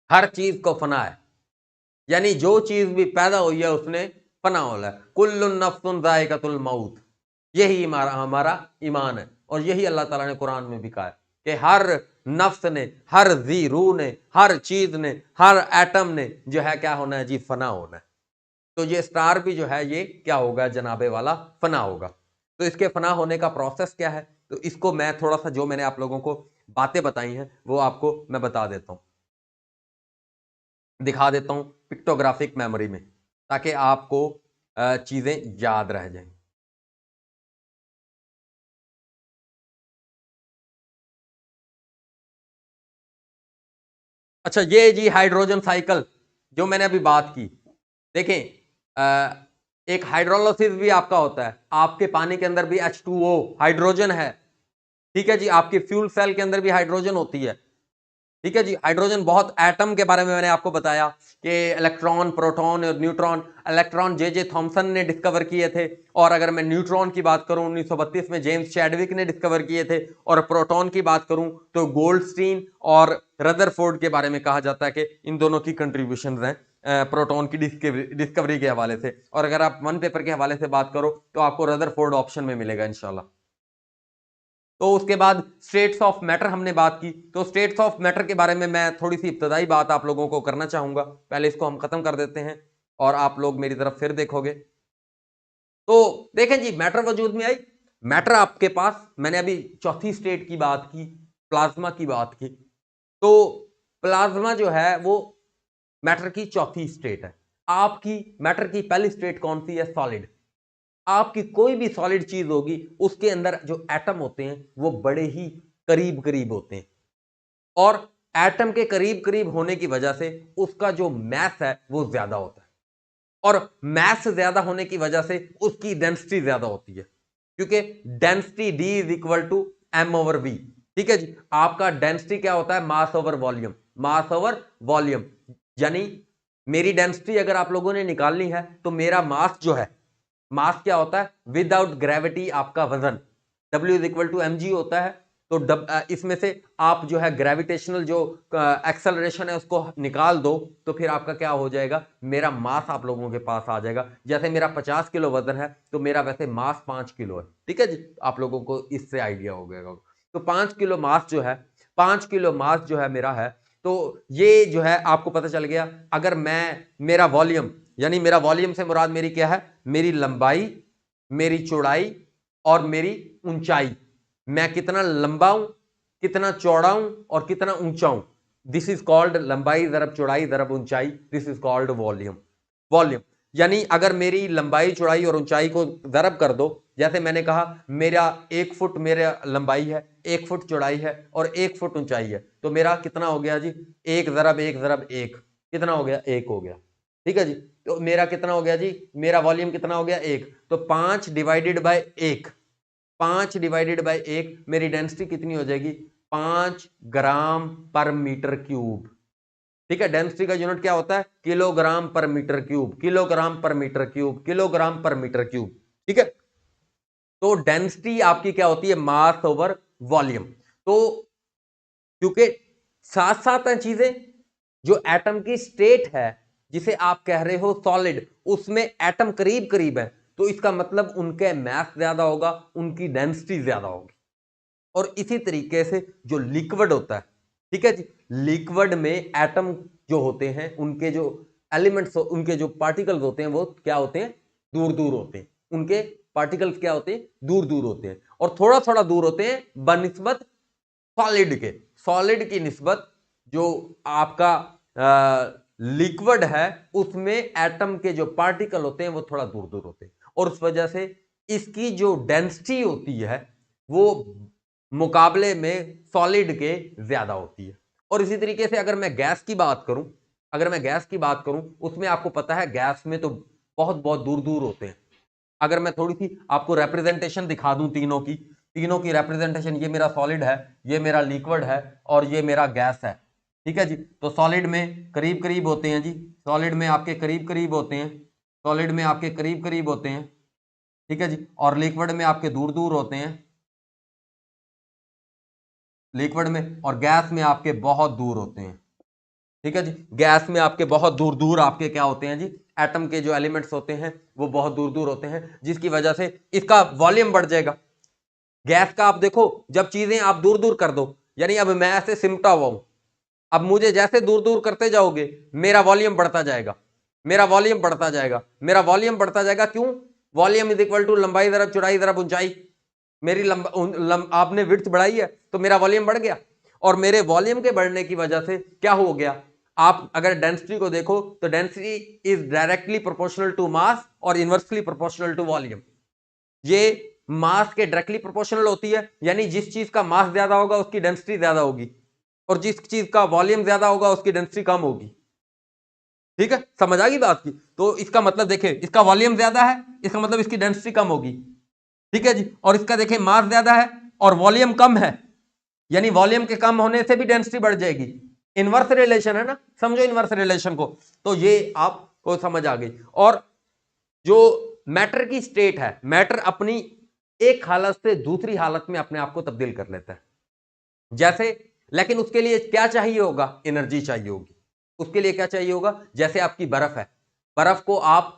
हर चीज को फना है, यानी जो चीज भी पैदा हुई है उसने फना होना है। कुल्लुन नफ्सुन जायकातुल मौत, यही हमारा हमारा ईमान है। और यही अल्लाह ताला ने कुरान में भी कहा है कि हर नफ्स ने, हर जी रूह ने, हर चीज ने, हर एटम ने जो है क्या होना है जी, फना होना है। तो ये स्टार भी जो है ये क्या होगा जनाबे वाला, फना होगा। तो इसके फना होने का प्रोसेस क्या है, तो इसको मैं थोड़ा सा जो मैंने आप लोगों को बातें बताई हैं वो आपको मैं बता देता हूं, दिखा देता हूं पिक्टोग्राफिक मेमोरी में, ताकि आपको चीजें याद रह जाएं। अच्छा, ये जी हाइड्रोजन साइकिल जो मैंने अभी बात की, देखें एक हाइड्रोलिसिस भी आपका होता है, आपके पानी के अंदर भी H2O हाइड्रोजन है, ठीक है जी। आपके फ्यूल सेल के अंदर भी हाइड्रोजन होती है, ठीक है जी। हाइड्रोजन बहुत, एटम के बारे में मैंने आपको बताया कि इलेक्ट्रॉन, प्रोटॉन और न्यूट्रॉन। इलेक्ट्रॉन जे थॉमसन ने डिस्कवर किए थे, और अगर मैं न्यूट्रॉन की बात करूं 1932 में जेम्स चैडविक ने डिस्कवर किए थे, और प्रोटॉन की बात करूं तो गोल्डस्टीन और रदरफोर्ड के बारे में कहा जाता है कि इन दोनों की कंट्रीब्यूशन हैं प्रोटॉन की डिस्कवरी के हवाले से। और अगर आप वन पेपर के हवाले से बात करो तो आपको रदरफोर्ड ऑप्शन में मिलेगा इंशाल्लाह। तो उसके बाद स्टेट्स ऑफ मैटर हमने बात की, तो स्टेट्स ऑफ मैटर के बारे में मैं थोड़ी सी इब्तदाई बात आप लोगों को करना चाहूंगा। पहले इसको हम खत्म कर देते हैं और आप लोग मेरी तरफ फिर देखोगे। तो देखें जी, मैटर वजूद में आई। मैटर आपके पास, मैंने अभी चौथी स्टेट की बात की, प्लाज्मा की बात की। तो प्लाज्मा जो है वो मैटर की चौथी स्टेट है। आपकी मैटर की पहली स्टेट कौन सी है? सॉलिड। आपकी कोई भी सॉलिड चीज होगी उसके अंदर जो एटम होते हैं वो बड़े ही करीब करीब होते हैं, और एटम के करीब करीब होने की वजह से उसका जो मैस है वो ज्यादा होता है, और मैस ज्यादा होने की वजह से उसकी डेंसिटी ज्यादा होती है, क्योंकि density D is equal to M over V. ठीक है जी। आपका डेंसिटी क्या होता है? Mass over volume, mass over volume. यानी मेरी डेंसिटी अगर आप लोगों ने निकालनी है तो मेरा मास जो है, मास क्या होता है? विदाउट ग्रेविटी आपका वजन, W is equal to M G होता है। तो इसमें से आप जो है ग्रेविटेशनल जो एक्सेलरेशन है उसको निकाल दो, तो फिर आपका क्या हो जाएगा? मेरा मास आप लोगों के पास आ जाएगा। जैसे मेरा 50 किलो वजन है तो मेरा वैसे मास 5 किलो है, ठीक है जी। आप लोगों को इससे आइडिया हो गया। तो 5 किलो मास जो है, 5 किलो मास जो है मेरा है, तो ये जो है आपको पता चल गया। अगर मैं, मेरा वॉल्यूम, यानी मेरा वॉल्यूम से मुराद मेरी क्या है? मेरी लंबाई, मेरी चौड़ाई और मेरी ऊंचाई। मैं कितना लंबा हूं, कितना चौड़ा हूं और कितना ऊंचा हूं, दिस इज कॉल्ड लंबाई जरब चौड़ाई जरब ऊंचाई, this is called volume. Volume यानी अगर मेरी लंबाई, चौड़ाई और ऊंचाई को जरब कर दो, जैसे मैंने कहा मेरा 1 फुट मेरा लंबाई है, 1 फुट चौड़ाई है और 1 फुट ऊंचाई है, तो मेरा कितना हो गया जी? 1 × 1 × 1, कितना हो गया? 1 हो गया, ठीक है जी। तो मेरा कितना हो गया जी? मेरा वॉल्यूम कितना हो गया? 1। तो 5 डिवाइडेड बाय 1, 5 डिवाइडेड बाय 1, मेरी डेंसिटी कितनी हो जाएगी? 5 ग्राम पर मीटर क्यूब। ठीक है। डेंसिटी का यूनिट क्या होता है? किलोग्राम पर मीटर क्यूब, किलोग्राम पर मीटर क्यूब, किलोग्राम पर मीटर क्यूब, ठीक है। तो डेंसिटी आपकी क्या होती है? Mass over volume. तो क्योंकि साथ साथ हैं चीजें, जो एटम की स्टेट है जिसे आप कह रहे हो सॉलिड, उसमें एटम करीब करीब है, तो इसका मतलब उनके मास ज्यादा होगा, उनकी डेंसिटी ज्यादा होगी। और इसी तरीके से जो लिक्विड होता है, ठीक है जी, लिक्विड में एटम जो होते हैं, उनके जो एलिमेंट्स, उनके जो पार्टिकल्स होते हैं वो क्या होते हैं? दूर दूर होते हैं। उनके पार्टिकल्स क्या होते हैं? दूर दूर होते हैं, और थोड़ा थोड़ा दूर होते हैं बनिस्बत सॉलिड के। सॉलिड की निस्बत जो आपका लिक्विड है उसमें एटम के जो पार्टिकल होते हैं वो थोड़ा दूर दूर होते हैं, और उस वजह से इसकी जो डेंसिटी होती है वो मुकाबले में सॉलिड के ज्यादा होती है। और इसी तरीके से अगर मैं गैस की बात करूं, अगर मैं गैस की बात करूं, उसमें आपको पता है गैस में तो बहुत बहुत दूर दूर होते हैं। अगर मैं थोड़ी सी आपको रिप्रेजेंटेशन दिखा दूं तीनों की, तीनों की रिप्रेजेंटेशन, ये मेरा सॉलिड है, ये मेरा लिक्विड है और ये मेरा गैस है, ठीक है जी। तो सॉलिड में करीब करीब होते हैं जी, सॉलिड में आपके करीब करीब होते हैं, सॉलिड में आपके करीब करीब होते हैं, ठीक है जी। और लिक्विड में आपके दूर दूर होते हैं, लिक्विड में, और गैस में आपके बहुत दूर होते हैं। ठीक है जी, गैस में आपके बहुत दूर दूर आपके क्या होते हैं जी, एटम के जो एलिमेंट्स होते हैं वो बहुत दूर दूर होते हैं, जिसकी वजह से इसका वॉल्यूम बढ़ जाएगा। गैस का आप देखो, जब चीजें आप दूर दूर कर दो, यानी अब मैं ऐसे सिमटा हुआ हूं, अब मुझे जैसे दूर दूर करते जाओगे मेरा वॉल्यूम बढ़ता जाएगा, मेरा वॉल्यूम बढ़ता जाएगा, मेरा वॉल्यूम बढ़ता जाएगा। क्यों? वॉल्यूम इज इक्वल टू लंबाई दरब चौड़ाई दरब ऊंचाई। मेरी आपने विड्थ बढ़ाई है तो मेरा वॉल्यूम बढ़ गया, और मेरे वॉल्यूम के बढ़ने की वजह से क्या हो गया, आप अगर डेंसिटी को देखो तो density is directly proportional to mass और इनवर्सली प्रोपोर्शनल टू वॉल्यूम। ये मास के डायरेक्टली प्रोपोर्शनल होती है, यानी जिस चीज का मास ज्यादा होगा उसकी डेंसिटी ज्यादा होगी, और जिस चीज का वॉल्यूम ज्यादा होगा उसकी डेंसिटी कम होगी। ठीक है, समझ आ गई बात की? तो इसका मतलब देखें, इसका वॉल्यूम ज्यादा है, इसका मतलब इसकी डेंसिटी कम होगी। ठीक है जी, और इसका देखें मास ज्यादा है और वॉल्यूम कम है, यानी वॉल्यूम के कम होने से भी डेंसिटी बढ़ जाएगी। इनवर्स रिलेशन है ना, समझो इनवर्स रिलेशन को, तो ये आपको समझ आ गई। और जो मैटर की स्टेट है, मैटर अपनी एक हालत से दूसरी हालत में अपने आप को तब्दील कर लेता है, जैसे, लेकिन उसके लिए क्या चाहिए होगा, एनर्जी चाहिए होगी। उसके लिए क्या चाहिए होगा, जैसे आपकी बर्फ है, बर्फ को आप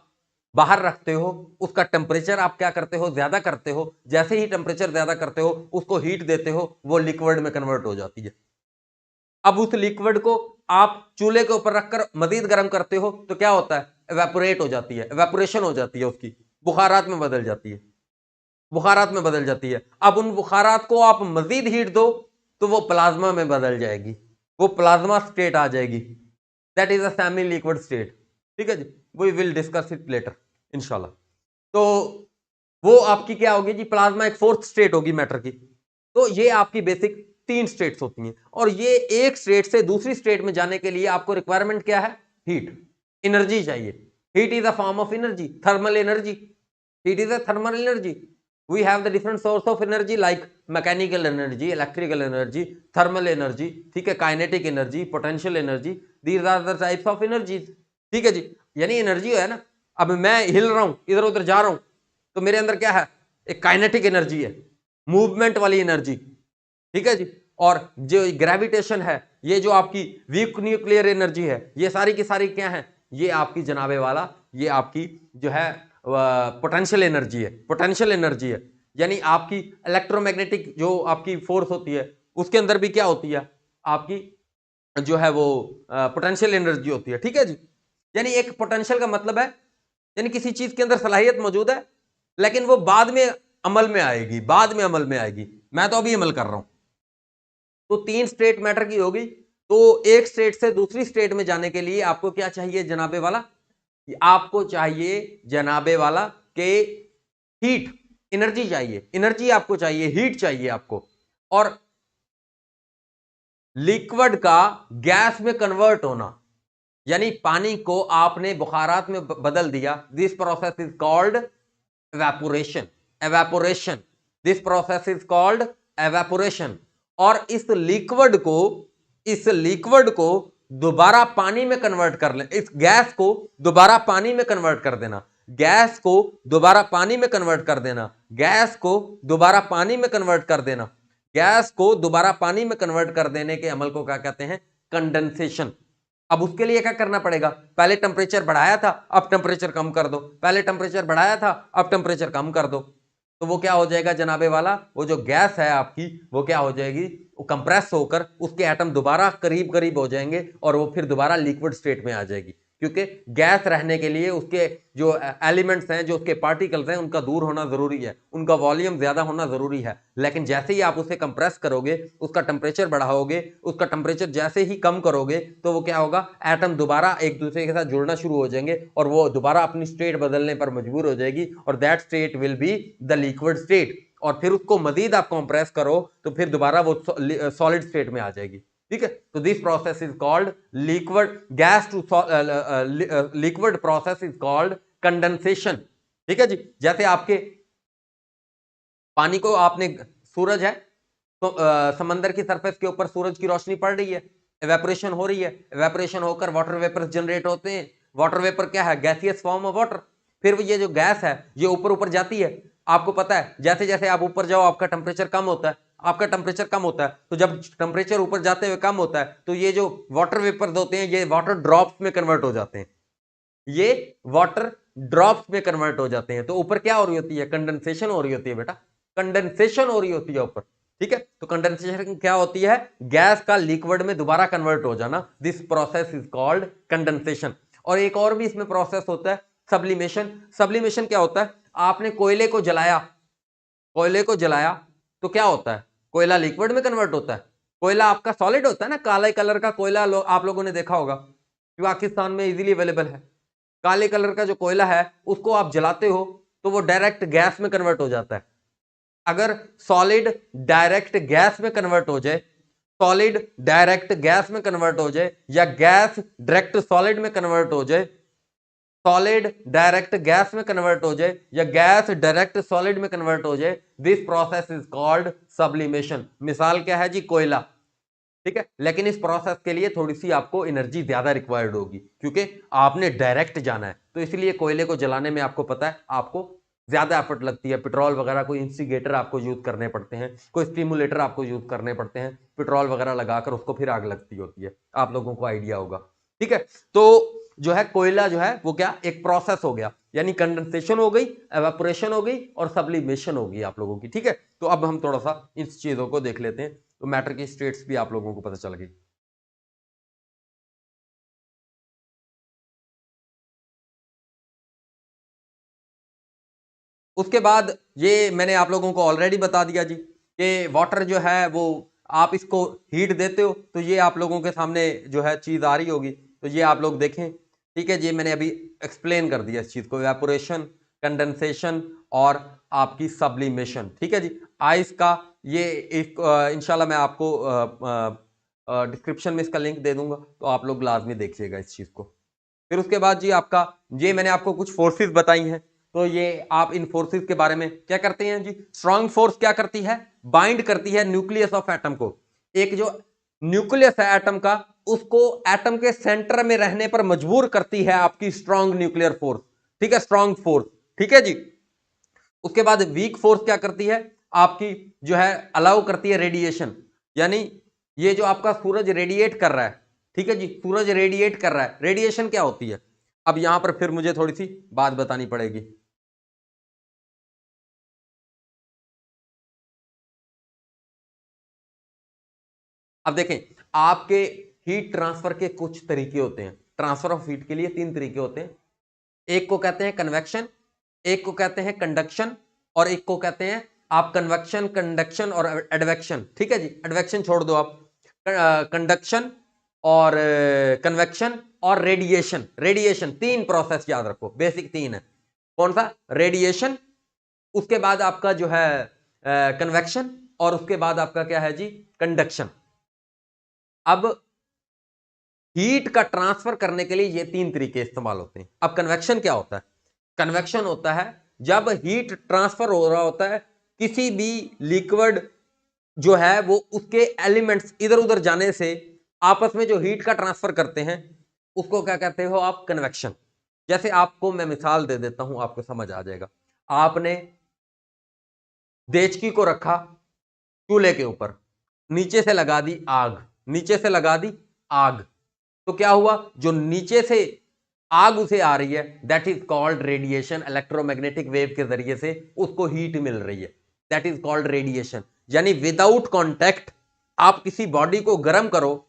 बाहर रखते हो, उसका टेम्परेचर आप क्या करते हो, ज्यादा करते हो, जैसे ही टेम्परेचर ज्यादा करते हो उसको हीट देते हो, वो लिक्विड में कन्वर्ट हो जाती है। अब उस लिक्विड को आप चूल्हे के ऊपर रखकर मजीद गर्म करते हो तो क्या होता है, एवेपोरेट हो जाती है, एवेपोरेशन हो जाती है, उसकी बुखारात में बदल जाती है, बुखारात में बदल जाती है। अब उन बुखारात को आप मजीद हीट दो तो वो प्लाज्मा में बदल जाएगी, वो प्लाज्मा स्टेट आ जाएगी, that is a semi liquid state. ठीक है जी, we will discuss it later इंशाल्लाह। तो वो आपकी क्या होगी जी, प्लाज्मा एक फोर्थ स्टेट होगी मैटर की। तो ये आपकी बेसिक तीन स्टेट्स होती हैं, और ये एक स्टेट से दूसरी स्टेट में जाने के लिए आपको रिक्वायरमेंट क्या है, हीट, एनर्जी चाहिए। Heat is a form of energy, thermal energy. Heat is a thermal energy. We have the different source of energy like mechanical energy, electrical energy, thermal energy, ठीक है, kinetic energy, potential energy, these are the types of energies। ठीक है जी, यानी energy है ना, अब मैं हिल रहा हूं, इधर उधर जा रहा हूं, तो मेरे अंदर क्या है, एक काइनेटिक एनर्जी है, मूवमेंट वाली एनर्जी। ठीक है जी, और जो ग्रेविटेशन है, ये जो आपकी वीक न्यूक्लियर एनर्जी है, ये सारी की सारी क्या है, ये आपकी जनाबे वाला, ये आपकी जो है पोटेंशियल एनर्जी है, पोटेंशियल एनर्जी है, यानी आपकी इलेक्ट्रोमैग्नेटिक जो आपकी फोर्स होती है उसके अंदर भी क्या होती है, आपकी जो है वो पोटेंशियल एनर्जी होती है। ठीक है जी, यानी एक पोटेंशियल का मतलब है, यानी किसी चीज के अंदर सलाहियत मौजूद है लेकिन वो बाद में अमल में आएगी, बाद में अमल में आएगी, मैं तो अभी अमल कर रहा हूं। तो तीन स्टेट मैटर की होगी, तो एक स्टेट से दूसरी स्टेट में जाने के लिए आपको क्या चाहिए जनाबे वाला, आपको चाहिए जनाबे वाला के हीट, एनर्जी चाहिए, एनर्जी आपको चाहिए, हीट चाहिए आपको। और लिक्विड का गैस में कन्वर्ट होना, यानी पानी को आपने बुखारात में बदल दिया, this process is called evaporation, evaporation, this process is called evaporation. और इस लिक्विड को दोबारा पानी में कन्वर्ट कर ले, इस गैस को दोबारा पानी में कन्वर्ट कर देना, गैस को दोबारा पानी में कन्वर्ट कर देना, गैस को दोबारा पानी में कन्वर्ट कर देना, गैस को दोबारा पानी में कन्वर्ट कर देने के अमल को क्या कहते हैं, कंडेंसेशन। अब उसके लिए क्या करना पड़ेगा, पहले टेम्परेचर बढ़ाया था अब टेम्परेचर कम कर दो, पहले टेम्परेचर बढ़ाया था अब टेम्परेचर कम कर दो, तो वो क्या हो जाएगा जनाबे वाला, वो जो गैस है आपकी वो क्या हो जाएगी, वो कंप्रेस होकर उसके एटम दोबारा करीब करीब हो जाएंगे और वो फिर दोबारा लिक्विड स्टेट में आ जाएगी। क्योंकि गैस रहने के लिए उसके जो एलिमेंट्स हैं, जो उसके पार्टिकल्स हैं, उनका दूर होना जरूरी है, उनका वॉल्यूम ज्यादा होना जरूरी है। लेकिन जैसे ही आप उसे कंप्रेस करोगे, उसका टेम्परेचर बढ़ाओगे, उसका टेम्परेचर जैसे ही कम करोगे, तो वो क्या होगा, एटम दोबारा एक दूसरे के साथ जुड़ना शुरू हो जाएंगे और वो दोबारा अपनी स्टेट बदलने पर मजबूर हो जाएगी, और that state will be the liquid state. और फिर उसको मजीद आप कंप्रेस करो तो फिर दोबारा वो सॉलिड स्टेट में आ जाएगी। ठीक है, तो this process is called liquid, gas to liquid process is called condensation. ठीक है जी, जैसे आपके पानी को आपने, सूरज है तो समंदर की सरफेस के ऊपर सूरज की रोशनी पड़ रही है, एवेपोरेशन हो रही है, एवेपोरेशन होकर वाटर वेपर जनरेट होते हैं। वाटर वेपर क्या है, गैसियस फॉर्म ऑफ वाटर। फिर ये जो गैस है ये ऊपर ऊपर जाती है, आपको पता है जैसे जैसे आप ऊपर जाओ आपका टेम्परेचर कम होता है, आपका टेम्परेचर कम होता है, तो जब टेम्परेचर ऊपर जाते हुए कम होता है तो ये जो वाटर वेपर्स होते हैं ये वाटर ड्रॉप्स में कन्वर्ट हो जाते हैं, ये वाटर ड्रॉप्स में कन्वर्ट हो जाते हैं। तो ऊपर क्या हो रही होती है, कंडेंसेशन हो रही होती है बेटा, कंडेंसेशन हो रही होती है ऊपर, ठीक है। तो कंडेंसेशन क्या होती है, गैस का लिक्विड में दोबारा कन्वर्ट हो जाना, this process is called condensation. और एक और भी इसमें प्रोसेस होता है सब्लिमेशन। सब्लिमेशन क्या होता है, आपने कोयले को जलाया, कोयले को जलाया तो क्या होता है, कोयला लिक्विड में कन्वर्ट होता है, कोयला आपका सॉलिड होता है ना, काले कलर का कोयला आप लोगों ने देखा होगा, पाकिस्तान में इजीली अवेलेबल है। काले कलर का जो कोयला है उसको आप जलाते हो तो वो डायरेक्ट गैस में कन्वर्ट हो जाता है। अगर सॉलिड डायरेक्ट गैस में कन्वर्ट हो जाए, सॉलिड डायरेक्ट गैस में कन्वर्ट हो जाए, या गैस डायरेक्ट सॉलिड में कन्वर्ट हो जाए, सॉलिड डायरेक्ट गैस में कन्वर्ट हो जाए, या गैस डायरेक्ट सॉलिड में कन्वर्ट हो जाए, this process is called sublimation. मिसाल क्या है जी, कोयला, ठीक है। लेकिन इस प्रोसेस के लिए थोड़ी सी आपको एनर्जी ज्यादा रिक्वायर्ड होगी क्योंकि आपने डायरेक्ट जाना है, तो इसलिए कोयले को जलाने में आपको पता है आपको ज्यादा एफर्ट लगती है। पेट्रोल वगैरह कोई इंस्टिगेटर आपको यूज करने पड़ते हैं, कोई स्टिमुलेटर आपको यूज करने पड़ते हैं, पेट्रोल वगैरह लगाकर उसको फिर आग लगती होती है, आप लोगों को आइडिया होगा, ठीक है। तो जो है कोयला जो है वो क्या, एक प्रोसेस हो गया, यानी कंडेंसेशन हो गई, एवापोरेशन हो गई और सब्लिमेशन हो गई आप लोगों की, ठीक है। तो अब हम थोड़ा सा इन चीजों को देख लेते हैं, तो मैटर की स्टेट्स भी आप लोगों को पता चल गई। उसके बाद ये मैंने आप लोगों को ऑलरेडी बता दिया जी कि वाटर जो है वो आप इसको हीट देते हो तो ये आप लोगों के सामने जो है चीज आ रही होगी, तो ये आप लोग देखें, ठीक है जी। मैंने अभी एक्सप्लेन कर दिया इस चीज को, एवापोरेशन, कंडेंसेशन और आपकी सब्लिमेशन, ठीक है जी। आइस का ये एक इंशाल्लाह मैं आपको डिस्क्रिप्शन में इसका लिंक दे दूंगा, तो आप लोग लाजमी देखिएगा इस चीज को। फिर उसके बाद जी आपका ये मैंने आपको कुछ फोर्सेस बताई हैं, तो ये आप इन फोर्सेस के बारे में क्या करते हैं जी, स्ट्रॉन्ग फोर्स क्या करती है, बाइंड करती है न्यूक्लियस ऑफ एटम को। एक जो न्यूक्लियस है एटम का, उसको एटम के सेंटर में रहने पर मजबूर करती है आपकी स्ट्रॉन्ग न्यूक्लियर फोर्स, ठीक है, स्ट्रॉन्ग फोर्स, ठीक है जी। उसके बाद वीक फोर्स क्या करती है आपकी, जो है अलाउ करती है रेडिएशन, यानी ये जो आपका सूरज रेडिएट कर रहा है, ठीक है जी, सूरज रेडिएट कर रहा है, रेडिएशन क्या होती है। अब यहां पर फिर मुझे थोड़ी सी बात बतानी पड़ेगी। अब देखें, आपके हीट ट्रांसफर के कुछ तरीके होते हैं, ट्रांसफर ऑफ हीट के लिए 3 तरीके होते हैं। एक को कहते हैं कन्वेक्शन, एक को कहते हैं कंडक्शन, और एक को कहते हैं आप कन्वेक्शन, कंडक्शन और एडवेक्शन, ठीक है जी। एडवेक्शन छोड़ दो आप, कंडक्शन और कन्वेक्शन और रेडिएशन। रेडिएशन 3 प्रोसेस याद रखो, बेसिक 3 है। कौन सा, रेडिएशन, उसके बाद आपका जो है कन्वेक्शन, और उसके बाद आपका क्या है जी, कंडक्शन। अब हीट का ट्रांसफर करने के लिए ये 3 तरीके इस्तेमाल होते हैं। अब कन्वेक्शन क्या होता है, कन्वेक्शन होता है जब हीट ट्रांसफर हो रहा होता है, किसी भी लिक्विड जो है वो उसके एलिमेंट्स इधर उधर जाने से आपस में जो हीट का ट्रांसफर करते हैं उसको क्या कहते हो आप, कन्वेक्शन। जैसे आपको मैं मिसाल दे देता हूं, आपको समझ आ जाएगा। आपने देचकी को रखा चूल्हे के ऊपर, नीचे से लगा दी आग, नीचे से लगा दी आग, तो क्या हुआ, जो नीचे से आग उसे आ रही है that is called radiation, electromagnetic wave के जरिए से उसको हीट मिल रही है, दैट इज कॉल्ड रेडिएशन। यानी विदाउट कॉन्टैक्ट आप किसी बॉडी को गर्म करो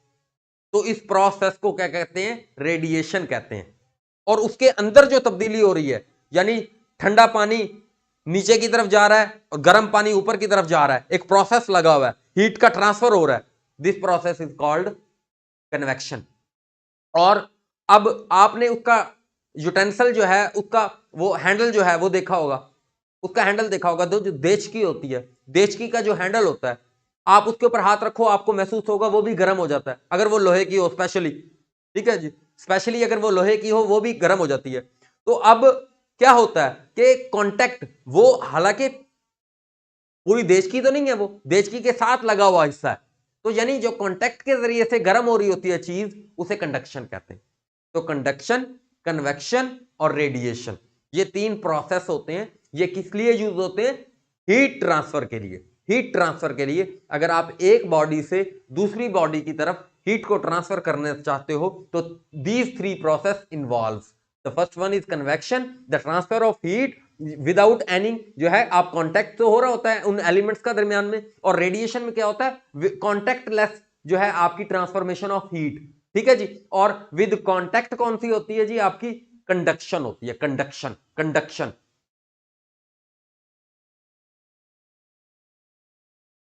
तो इस प्रोसेस को क्या कहते हैं, रेडिएशन कहते हैं। और उसके अंदर जो तब्दीली हो रही है, यानी ठंडा पानी नीचे की तरफ जा रहा है और गर्म पानी ऊपर की तरफ जा रहा है, एक प्रोसेस लगा हुआ है, हीट का ट्रांसफर हो रहा है, this process is called convection. और अब आपने उसका यूटेंसिल जो है, उसका वो हैंडल जो है वो देखा होगा, उसका हैंडल देखा होगा, जो देचकी होती है, देचकी का जो हैंडल होता है, आप उसके ऊपर हाथ रखो आपको महसूस होगा वो भी गर्म हो जाता है, अगर वो लोहे की हो स्पेशली, ठीक है जी, स्पेशली अगर वो लोहे की हो वो भी गर्म हो जाती है। तो अब क्या होता है कि कांटेक्ट, वो हालांकि पूरी देचकी तो नहीं है, वो देचकी के साथ लगा हुआ हिस्सा है, तो यानी जो कांटेक्ट के जरिए से गर्म हो रही होती है चीज, उसे कंडक्शन कहते हैं। तो कंडक्शन, कन्वेक्शन और रेडिएशन, ये 3 प्रोसेस होते हैं। ये किस लिए यूज होते हैं, हीट ट्रांसफर के लिए, हीट ट्रांसफर के लिए अगर आप एक बॉडी से दूसरी बॉडी की तरफ हीट को ट्रांसफर करना चाहते हो तो these three process involve. The first one is convection, the transfer of heat without any, जो है आप कांटेक्ट तो हो रहा होता है उन एलिमेंट्स का दरमियान में, और रेडिएशन में क्या होता है, कांटेक्ट लेस जो है आपकी ट्रांसफॉर्मेशन ऑफ हीट, ठीक है जी। और विद कांटेक्ट कौन सी होती है जी, आपकी कंडक्शन होती है, कंडक्शन, कंडक्शन।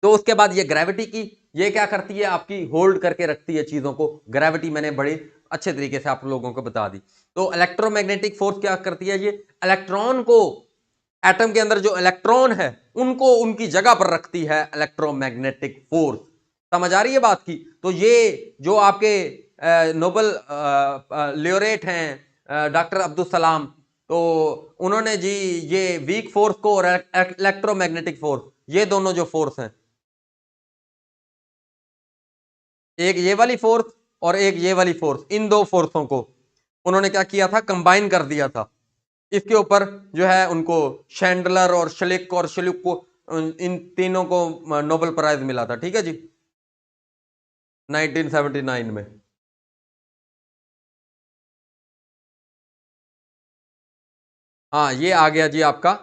तो उसके बाद ये ग्रेविटी की, ये क्या करती है, आपकी होल्ड करके रखती है चीजों को, ग्रेविटी मैंने बड़े अच्छे तरीके से आप लोगों को बता दी। तो इलेक्ट्रोमैग्नेटिक फोर्स क्या करती है, ये इलेक्ट्रॉन को, एटम के अंदर जो इलेक्ट्रॉन है उनको उनकी जगह पर रखती है इलेक्ट्रोमैग्नेटिक फोर्स। समझ आ रही है बात की। तो ये जो आपके नोबेल ल्योरेट हैं डॉक्टर अब्दुल सलाम, तो उन्होंने जी ये वीक फोर्स को और इलेक्ट्रोमैग्नेटिक फोर्स, ये दोनों जो फोर्स हैं, एक ये वाली फोर्स और एक ये वाली फोर्स, इन दो फोर्सों को उन्होंने क्या किया था, कंबाइन कर दिया था। इसके ऊपर जो है उनको शैंडलर और श्लिक और श्लुक को, इन तीनों को नोबेल प्राइज मिला था, ठीक है जी, 1979 में। हाँ ये आ गया जी आपका,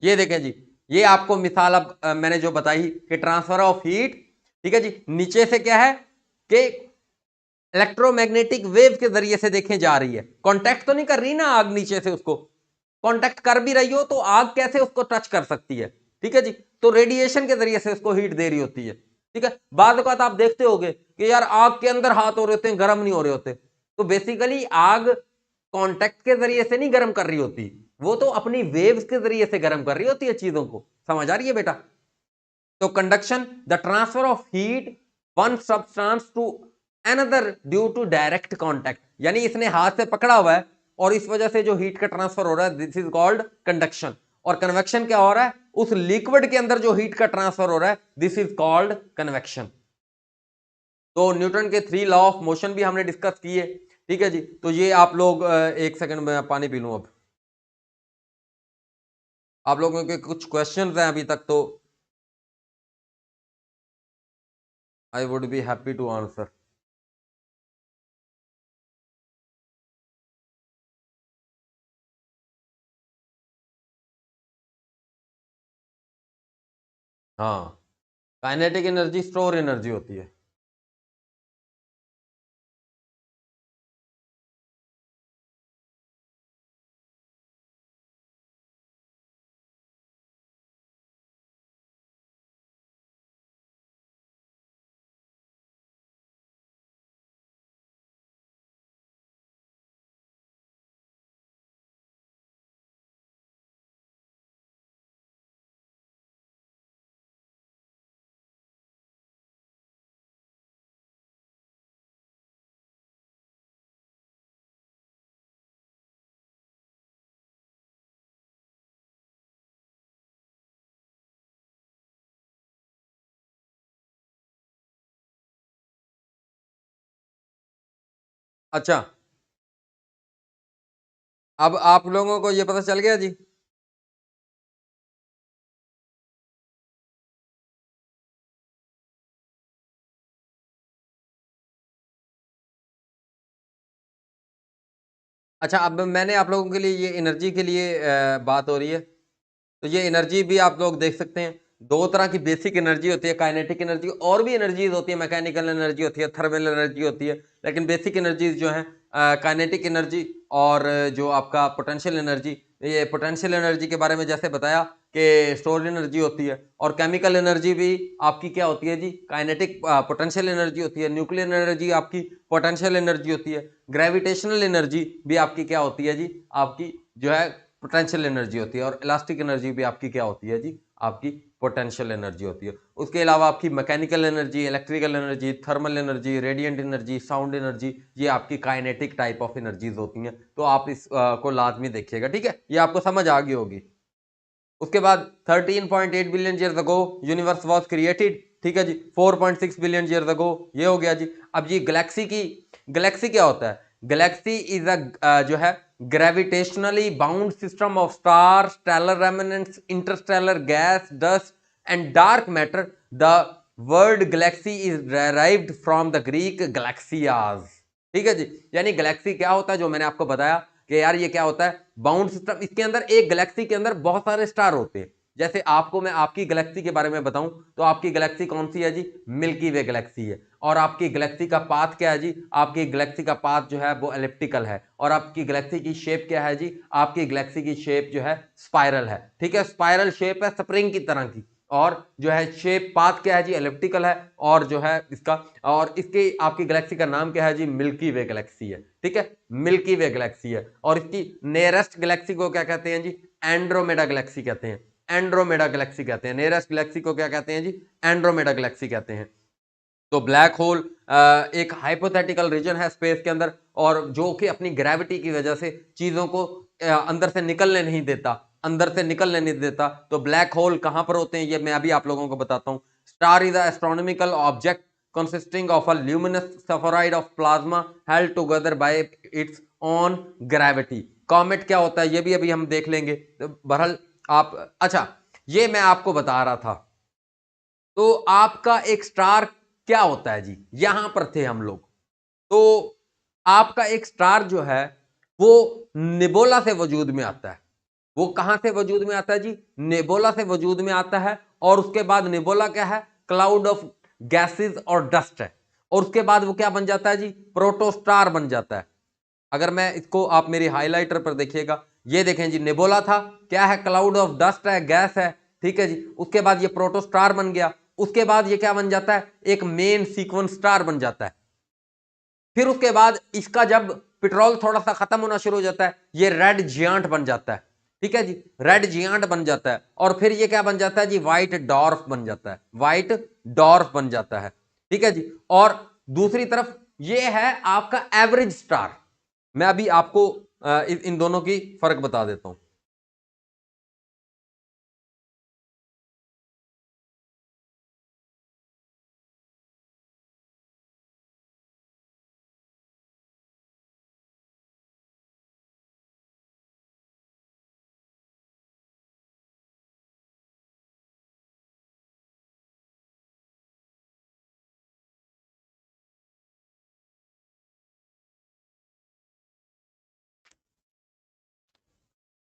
ये देखें जी, ये आपको मिसाल अब मैंने जो बताई कि ट्रांसफर ऑफ हीट, ठीक है जी, नीचे से क्या है कि इलेक्ट्रोमैग्नेटिक वेव के जरिए से देखें जा रही है, कांटेक्ट तो नहीं कर रही ना आग नीचे से, उसको कांटेक्ट कर भी रही हो तो आग कैसे उसको टच कर सकती है, ठीक है जी। तो रेडिएशन के जरिए से उसको हीट दे रही होती है, ठीक है। बाद बात आप देखते होगे कि यार आग के अंदर हाथ हो रहे होते हैं, गर्म नहीं हो रहे होते, तो बेसिकली आग कांटेक्ट के जरिए से नहीं गर्म कर रही होती, वो तो अपनी वेव्स के जरिए से गर्म कर रही होती है चीजों को। समझ आ रही है बेटा। तो conduction, the transfer of heat one substance to another due to direct contact, यानी इसने हाथ से पकड़ा हुआ है और इस वजह से जो हीट का ट्रांसफर हो रहा है, दिस इज कॉल्ड कंडक्शन। और कन्वेक्शन क्या हो रहा है, उस लिक्विड के अंदर जो हीट का ट्रांसफर हो रहा है, दिस इज कॉल्ड कन्वेक्शन। तो न्यूटन के 3 लॉ ऑफ मोशन भी हमने डिस्कस किए, ठीक है जी। तो ये आप लोग एक सेकंड में पानी पी लूं अब। आप लोगों के कुछ क्वेश्चंस हैं अभी तक, तो I would be happy to answer. हाँ, काइनेटिक एनर्जी स्टोर एनर्जी होती है। अच्छा, अब आप लोगों को ये पता चल गया जी। अच्छा, अब मैंने आप लोगों के लिए ये एनर्जी के लिए बात हो रही है, तो ये एनर्जी भी आप लोग देख सकते हैं, दो तरह की बेसिक एनर्जी होती है, काइनेटिक एनर्जी, और भी एनर्जीज होती है, मैकेनिकल एनर्जी होती है, थर्मल एनर्जी होती है, लेकिन बेसिक एनर्जीज जो है काइनेटिक एनर्जी और जो आपका पोटेंशियल एनर्जी। ये पोटेंशियल एनर्जी के बारे में जैसे बताया कि स्टोर एनर्जी होती है, और केमिकल एनर्जी भी आपकी क्या होती है जी, काइनेटिक पोटेंशियल एनर्जी होती है। न्यूक्लियर एनर्जी आपकी पोटेंशियल एनर्जी होती है। ग्रेविटेशनल एनर्जी भी आपकी क्या होती है जी, आपकी जो है पोटेंशियल एनर्जी होती है। और इलास्टिक एनर्जी भी आपकी क्या होती है जी, आपकी पोटेंशियल एनर्जी होती है। उसके अलावा आपकी mechanical energy, electrical energy, thermal energy, radiant energy, sound energy, ये आपकी काइनेटिक टाइप ऑफ एनर्जीज होती हैं। तो आप इस को लाजमी देखिएगा, ठीक है, ये आपको समझ आ गई होगी। उसके बाद 13.8 billion years ago universe was created, ठीक है जी। 4.6 बिलियन ईयर्स अगो ये हो गया जी। अब ये गैलेक्सी की, गैलेक्सी क्या होता है, गैलेक्सी इज अ जो है gravitationally bound system of star, stellar remnants, interstellar gas, dust and dark matter, the word galaxy is derived from the Greek galaxias. ठीक है जी, यानी गैलेक्सी क्या होता है, जो मैंने आपको बताया कि यार ये क्या होता है, बाउंड सिस्टम। इसके अंदर एक गैलेक्सी के अंदर बहुत सारे स्टार होते हैं। जैसे आपको मैं आपकी गैलेक्सी के बारे में बताऊं तो आपकी गैलेक्सी कौन सी है जी, मिल्की वे गैलेक्सी है। और आपकी गैलेक्सी का पाथ क्या है जी, आपकी गैलेक्सी का पाथ जो है वो एलिप्टिकल है। और आपकी गैलेक्सी की शेप क्या है जी, आपकी गैलेक्सी की शेप जो है स्पाइरल है। ठीक है, स्पाइरल शेप है स्प्रिंग की तरह की। और जो है शेप पाथ क्या है जी, एलिप्टिकल है। और जो है इसका, और इसके आपकी गैलेक्सी का नाम क्या है जी, मिल्की वे गैलेक्सी है। ठीक है, मिल्की वे गैलेक्सी है। और इसकी नियरेस्ट गैलेक्सी को क्या कहते हैं जी, एंड्रोमेडा गैलेक्सी कहते हैं। एंड्रोमेडा गैलेक्सी कहते हैं। नियरेस्ट गैलेक्सी को क्या कहते हैं जी, एंड्रोमेडा गैलेक्सी कहते हैं। तो ब्लैक होल एक हाइपोथेटिकल रीजन है स्पेस के अंदर, और जो कि अपनी ग्रेविटी की वजह से चीजों को अंदर से निकलने नहीं देता, अंदर से निकलने नहीं देता। तो ब्लैक होल कहां पर होते हैं, ये मैं अभी आप लोगों को बताता हूं। Star is a astronomical object consisting of a luminous spheroid of plasma held together by its own gravity। Comet क्या होता है ये भी अभी हम देख लेंगे। तो बहरहाल आप, अच्छा ये मैं आपको बता रहा था। तो आपका एक स्टार क्या होता है जी, यहां पर थे हम लोग। तो आपका एक स्टार जो है वो निबोला से वजूद में आता है। वो कहां से वजूद में आता है जी, नेबोला से वजूद में आता है। और उसके बाद नेबोला क्या है, क्लाउड ऑफ गैसेस और डस्ट है। और उसके बाद वो क्या बन जाता है जी, प्रोटोस्टार बन जाता है। अगर मैं इसको, आप मेरी हाइलाइटर पर देखिएगा, ये देखें जी, नेबोला था, क्या है, क्लाउड ऑफ डस्ट है, गैस है। ठीक है जी, उसके बाद ये प्रोटोस्टार बन गया। उसके बाद ये क्या बन जाता है, एक मेन सीक्वेंस स्टार बन जाता है। फिर उसके बाद इसका जब पेट्रोल थोड़ा सा खत्म होना शुरू हो जाता है, ये रेड जियांट बन जाता है। ठीक है जी, रेड जियांट बन जाता है। और फिर ये क्या बन जाता है जी, व्हाइट डॉर्फ बन जाता है। व्हाइट डॉर्फ बन जाता है। ठीक है जी, और दूसरी तरफ ये है आपका एवरेज स्टार। मैं अभी आपको इन दोनों की फर्क बता देता हूं।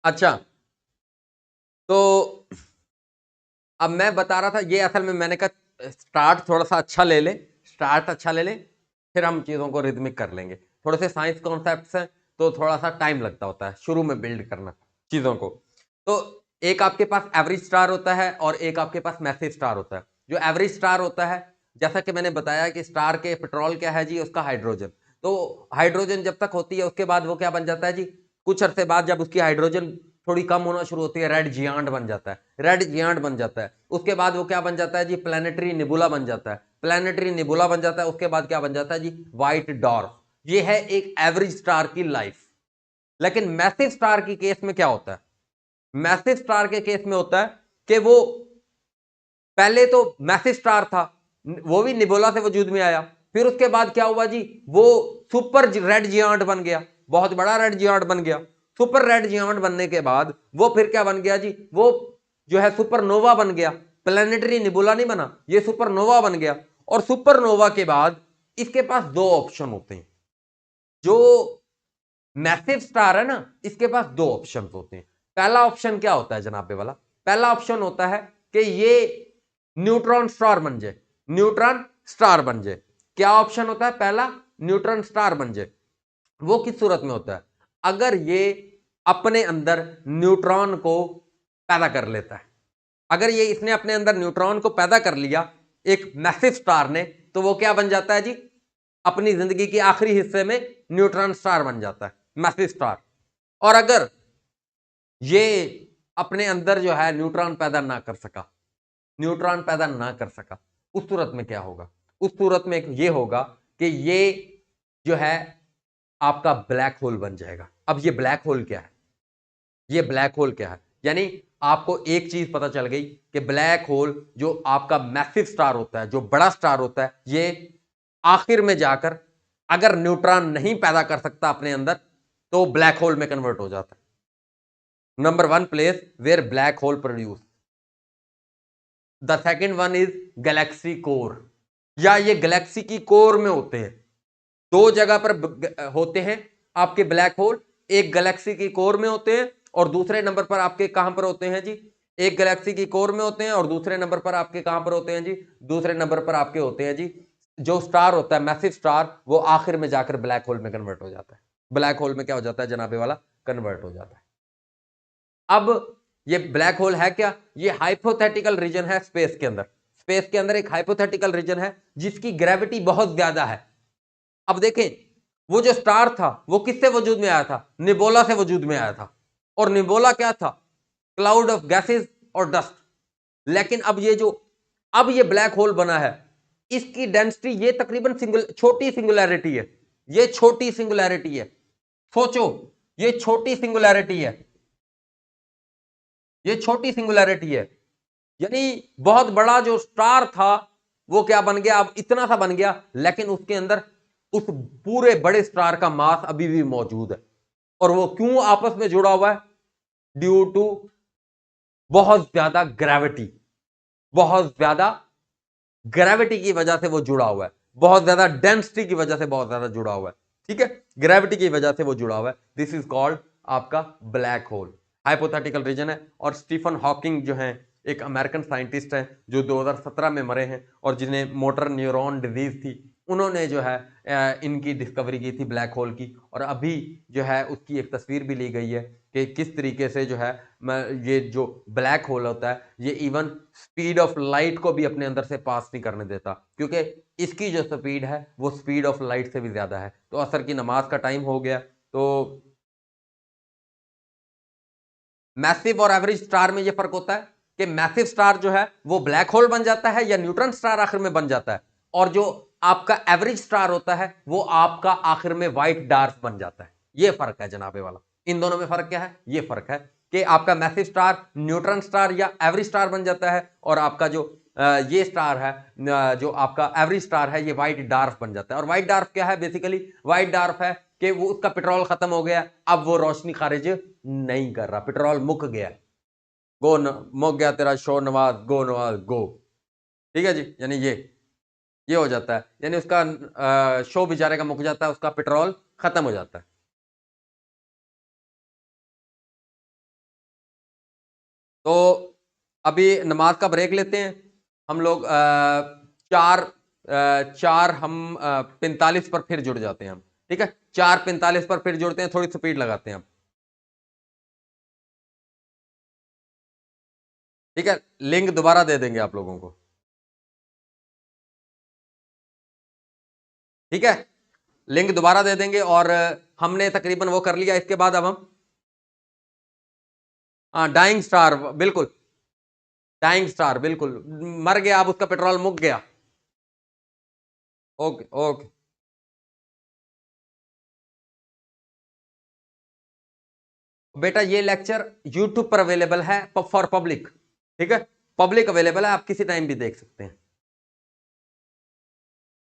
अच्छा, तो अब मैं बता रहा था, ये असल में मैंने कहा स्टार्ट थोड़ा सा अच्छा ले लें, स्टार्ट अच्छा ले लें, फिर हम चीज़ों को रिदमिक कर लेंगे। थोड़े से साइंस कॉन्सेप्ट्स हैं तो थोड़ा सा टाइम लगता होता है शुरू में बिल्ड करना चीज़ों को। तो एक आपके पास एवरेज स्टार होता है और एक आपके पास मैसिव स्टार होता है। जो एवरेज स्टार होता है, जैसा कि मैंने बताया कि स्टार के पेट्रोल क्या है जी, उसका हाइड्रोजन। तो हाइड्रोजन जब तक होती है उसके बाद वो क्या बन जाता है जी, कुछ अरसे बाद जब उसकी हाइड्रोजन थोड़ी कम होना शुरू होती है, रेड जियांट बन जाता है। रेड जियांट बन जाता है, उसके बाद वो क्या बन जाता है जी, प्लैनेटरी निबुला बन जाता है। प्लैनेटरी निबुला बन जाता है, उसके बाद क्या बन जाता है जी, व्हाइट डॉर्फ। ये है एक एवरेज स्टार की लाइफ। लेकिन मैसिव स्टार की केस में क्या होता है, मैसिव स्टार के केस में होता है कि वो पहले तो मैसिव स्टार था, वो भी निबोला से वजूद में आया। फिर उसके बाद क्या हुआ जी, वो सुपर रेड जियांट बन गया, बहुत बड़ा रेड जियांट बन गया। सुपर रेड जियांट बनने के बाद वो फिर क्या बन गया जी, वो जो है सुपरनोवा बन गया। प्लैनेटरी निबुला नहीं बना, ये सुपरनोवा बन गया। और सुपरनोवा के बाद इसके पास दो ऑप्शन होते हैं। जो मैसिव स्टार है ना, इसके पास दो ऑप्शन होते हैं। पहला ऑप्शन क्या होता है जनाबे वाला, पहला ऑप्शन होता है कि ये न्यूट्रॉन स्टार बन जाए, न्यूट्रॉन स्टार बन जाए। क्या ऑप्शन होता है पहला, न्यूट्रॉन स्टार बन जाए। वो किस सूरत में होता है, अगर ये अपने अंदर न्यूट्रॉन को पैदा कर लेता है। अगर ये इसने अपने अंदर न्यूट्रॉन को पैदा कर लिया एक मैसिव स्टार ने, तो वो क्या बन जाता है जी, अपनी जिंदगी के आखिरी हिस्से में न्यूट्रॉन स्टार बन जाता है, मैसिव स्टार। और अगर ये अपने अंदर जो है न्यूट्रॉन पैदा ना कर सका, न्यूट्रॉन पैदा ना कर सका, उस सूरत में क्या होगा, उस सूरत में ये होगा कि ये जो है आपका ब्लैक होल बन जाएगा। अब ये ब्लैक होल क्या है, ये ब्लैक होल क्या है, यानी आपको एक चीज पता चल गई कि ब्लैक होल जो आपका मैसिव स्टार होता है, जो बड़ा स्टार होता है, ये आखिर में जाकर अगर न्यूट्रॉन नहीं पैदा कर सकता अपने अंदर तो ब्लैक होल में कन्वर्ट हो जाता है। Number one place where black hole produce. The second one is galaxy core, या ये गैलेक्सी की कोर में होते हैं। दो जगह पर होते हैं आपके ब्लैक होल, एक गैलेक्सी की कोर में होते हैं और दूसरे नंबर पर आपके कहां पर होते हैं जी, एक गैलेक्सी की कोर में होते हैं और दूसरे नंबर पर आपके कहां पर होते हैं जी, दूसरे नंबर पर आपके होते हैं जी, जो स्टार होता है मैसिव स्टार, वो आखिर में जाकर ब्लैक होल में कन्वर्ट हो जाता है। ब्लैक होल में क्या हो जाता है जनाबे वाला, कन्वर्ट हो जाता है। अब ये ब्लैक होल है क्या, ये हाइपोथेटिकल रीजन है स्पेस के अंदर। स्पेस के अंदर एक हाइपोथेटिकल रीजन है जिसकी ग्रेविटी बहुत ज्यादा है। अब देखें, वो जो स्टार था वो किससे वजूद में आया था, निबोला से वजूद में आया था। और निबोला क्या था, क्लाउड ऑफ गैसेस और डस्ट। लेकिन अब ये ब्लैक होल बना है, इसकी डेंसिटी ये तकरीबन छोटी सिंगुलैरिटी है, ये छोटी सिंगुलैरिटी है। सोचो, ये छोटी सिंगुलैरिटी है, ये छोटी सिंगुलैरिटी है, यानी बहुत बड़ा जो स्टार था वो क्या बन गया, अब इतना सा बन गया, लेकिन उसके अंदर उस पूरे बड़े स्टार का मास अभी भी मौजूद है। और वो क्यों आपस में जुड़ा हुआ है, ड्यू टू बहुत ज्यादा ग्रेविटी, बहुत ज्यादा ग्रेविटी की वजह से वो जुड़ा हुआ है, बहुत ज्यादा डेंसिटी की वजह से बहुत ज्यादा जुड़ा हुआ है। ठीक है, ग्रेविटी की वजह से वो जुड़ा हुआ है। दिस इज कॉल्ड आपका ब्लैक होल, हाइपोथेटिकल रीजन है। और स्टीफन हॉकिंग जो है एक अमेरिकन साइंटिस्ट है जो 2017 में मरे हैं और जिन्हें मोटर न्यूरॉन डिजीज थी, उन्होंने जो है इनकी डिस्कवरी की थी ब्लैक होल की। और अभी जो है उसकी एक तस्वीर भी ली गई है कि किस तरीके से जो है ये जो ब्लैक होल होता है ये इवन स्पीड ऑफ लाइट को भी अपने अंदर से पास नहीं करने देता, क्योंकि इसकी जो स्पीड है वो स्पीड ऑफ लाइट से भी ज्यादा है। तो असर की नमाज का टाइम हो गया, तो मैसिव और एवरेज स्टार में ये फर्क होता है कि मैसिव स्टार जो है वो ब्लैक होल बन जाता है या न्यूट्रॉन स्टार आखिर में बन जाता है, और जो आपका एवरेज स्टार होता है वो आपका आखिर में व्हाइट डार्क बन जाता है। ये फर्क है जनाबे वाला। इन दोनों में फर्क क्या है, ये फर्क है कि आपका मैसिव स्टार न्यूट्रॉन स्टार या एवरेज स्टार बन जाता है, और आपका जो ये स्टार है जो आपका एवरेज स्टार है ये व्हाइट डार्क बन जाता है। और व्हाइट डार्क क्या है, बेसिकली व्हाइट डार्क है कि वो उसका पेट्रोल खत्म हो गया, अब वो रोशनी खारिज नहीं कर रहा, पेट्रोल मुक गया, मुक गया तेरा शो नवाज गो। ठीक है जी, यानी ये हो जाता है, यानी उसका शो बेचारे का मुक जाता है, उसका पेट्रोल खत्म हो जाता है। तो अभी नमाज का ब्रेक लेते हैं हम लोग, चार हम 45 पर फिर जुड़ जाते हैं हम। ठीक है, 4:45 पर फिर जुड़ते हैं, थोड़ी स्पीड लगाते हैं हम। ठीक है, लिंक दोबारा दे देंगे आप लोगों को। ठीक है, लिंक दोबारा दे देंगे। और हमने तकरीबन वो कर लिया, इसके बाद अब हम डाइंग स्टार, बिल्कुल डाइंग स्टार, बिल्कुल मर गया, अब उसका पेट्रोल मुक गया। Okay okay. बेटा ये लेक्चर यूट्यूब पर अवेलेबल है फॉर पब्लिक। ठीक है, पब्लिक अवेलेबल है, आप किसी टाइम भी देख सकते हैं।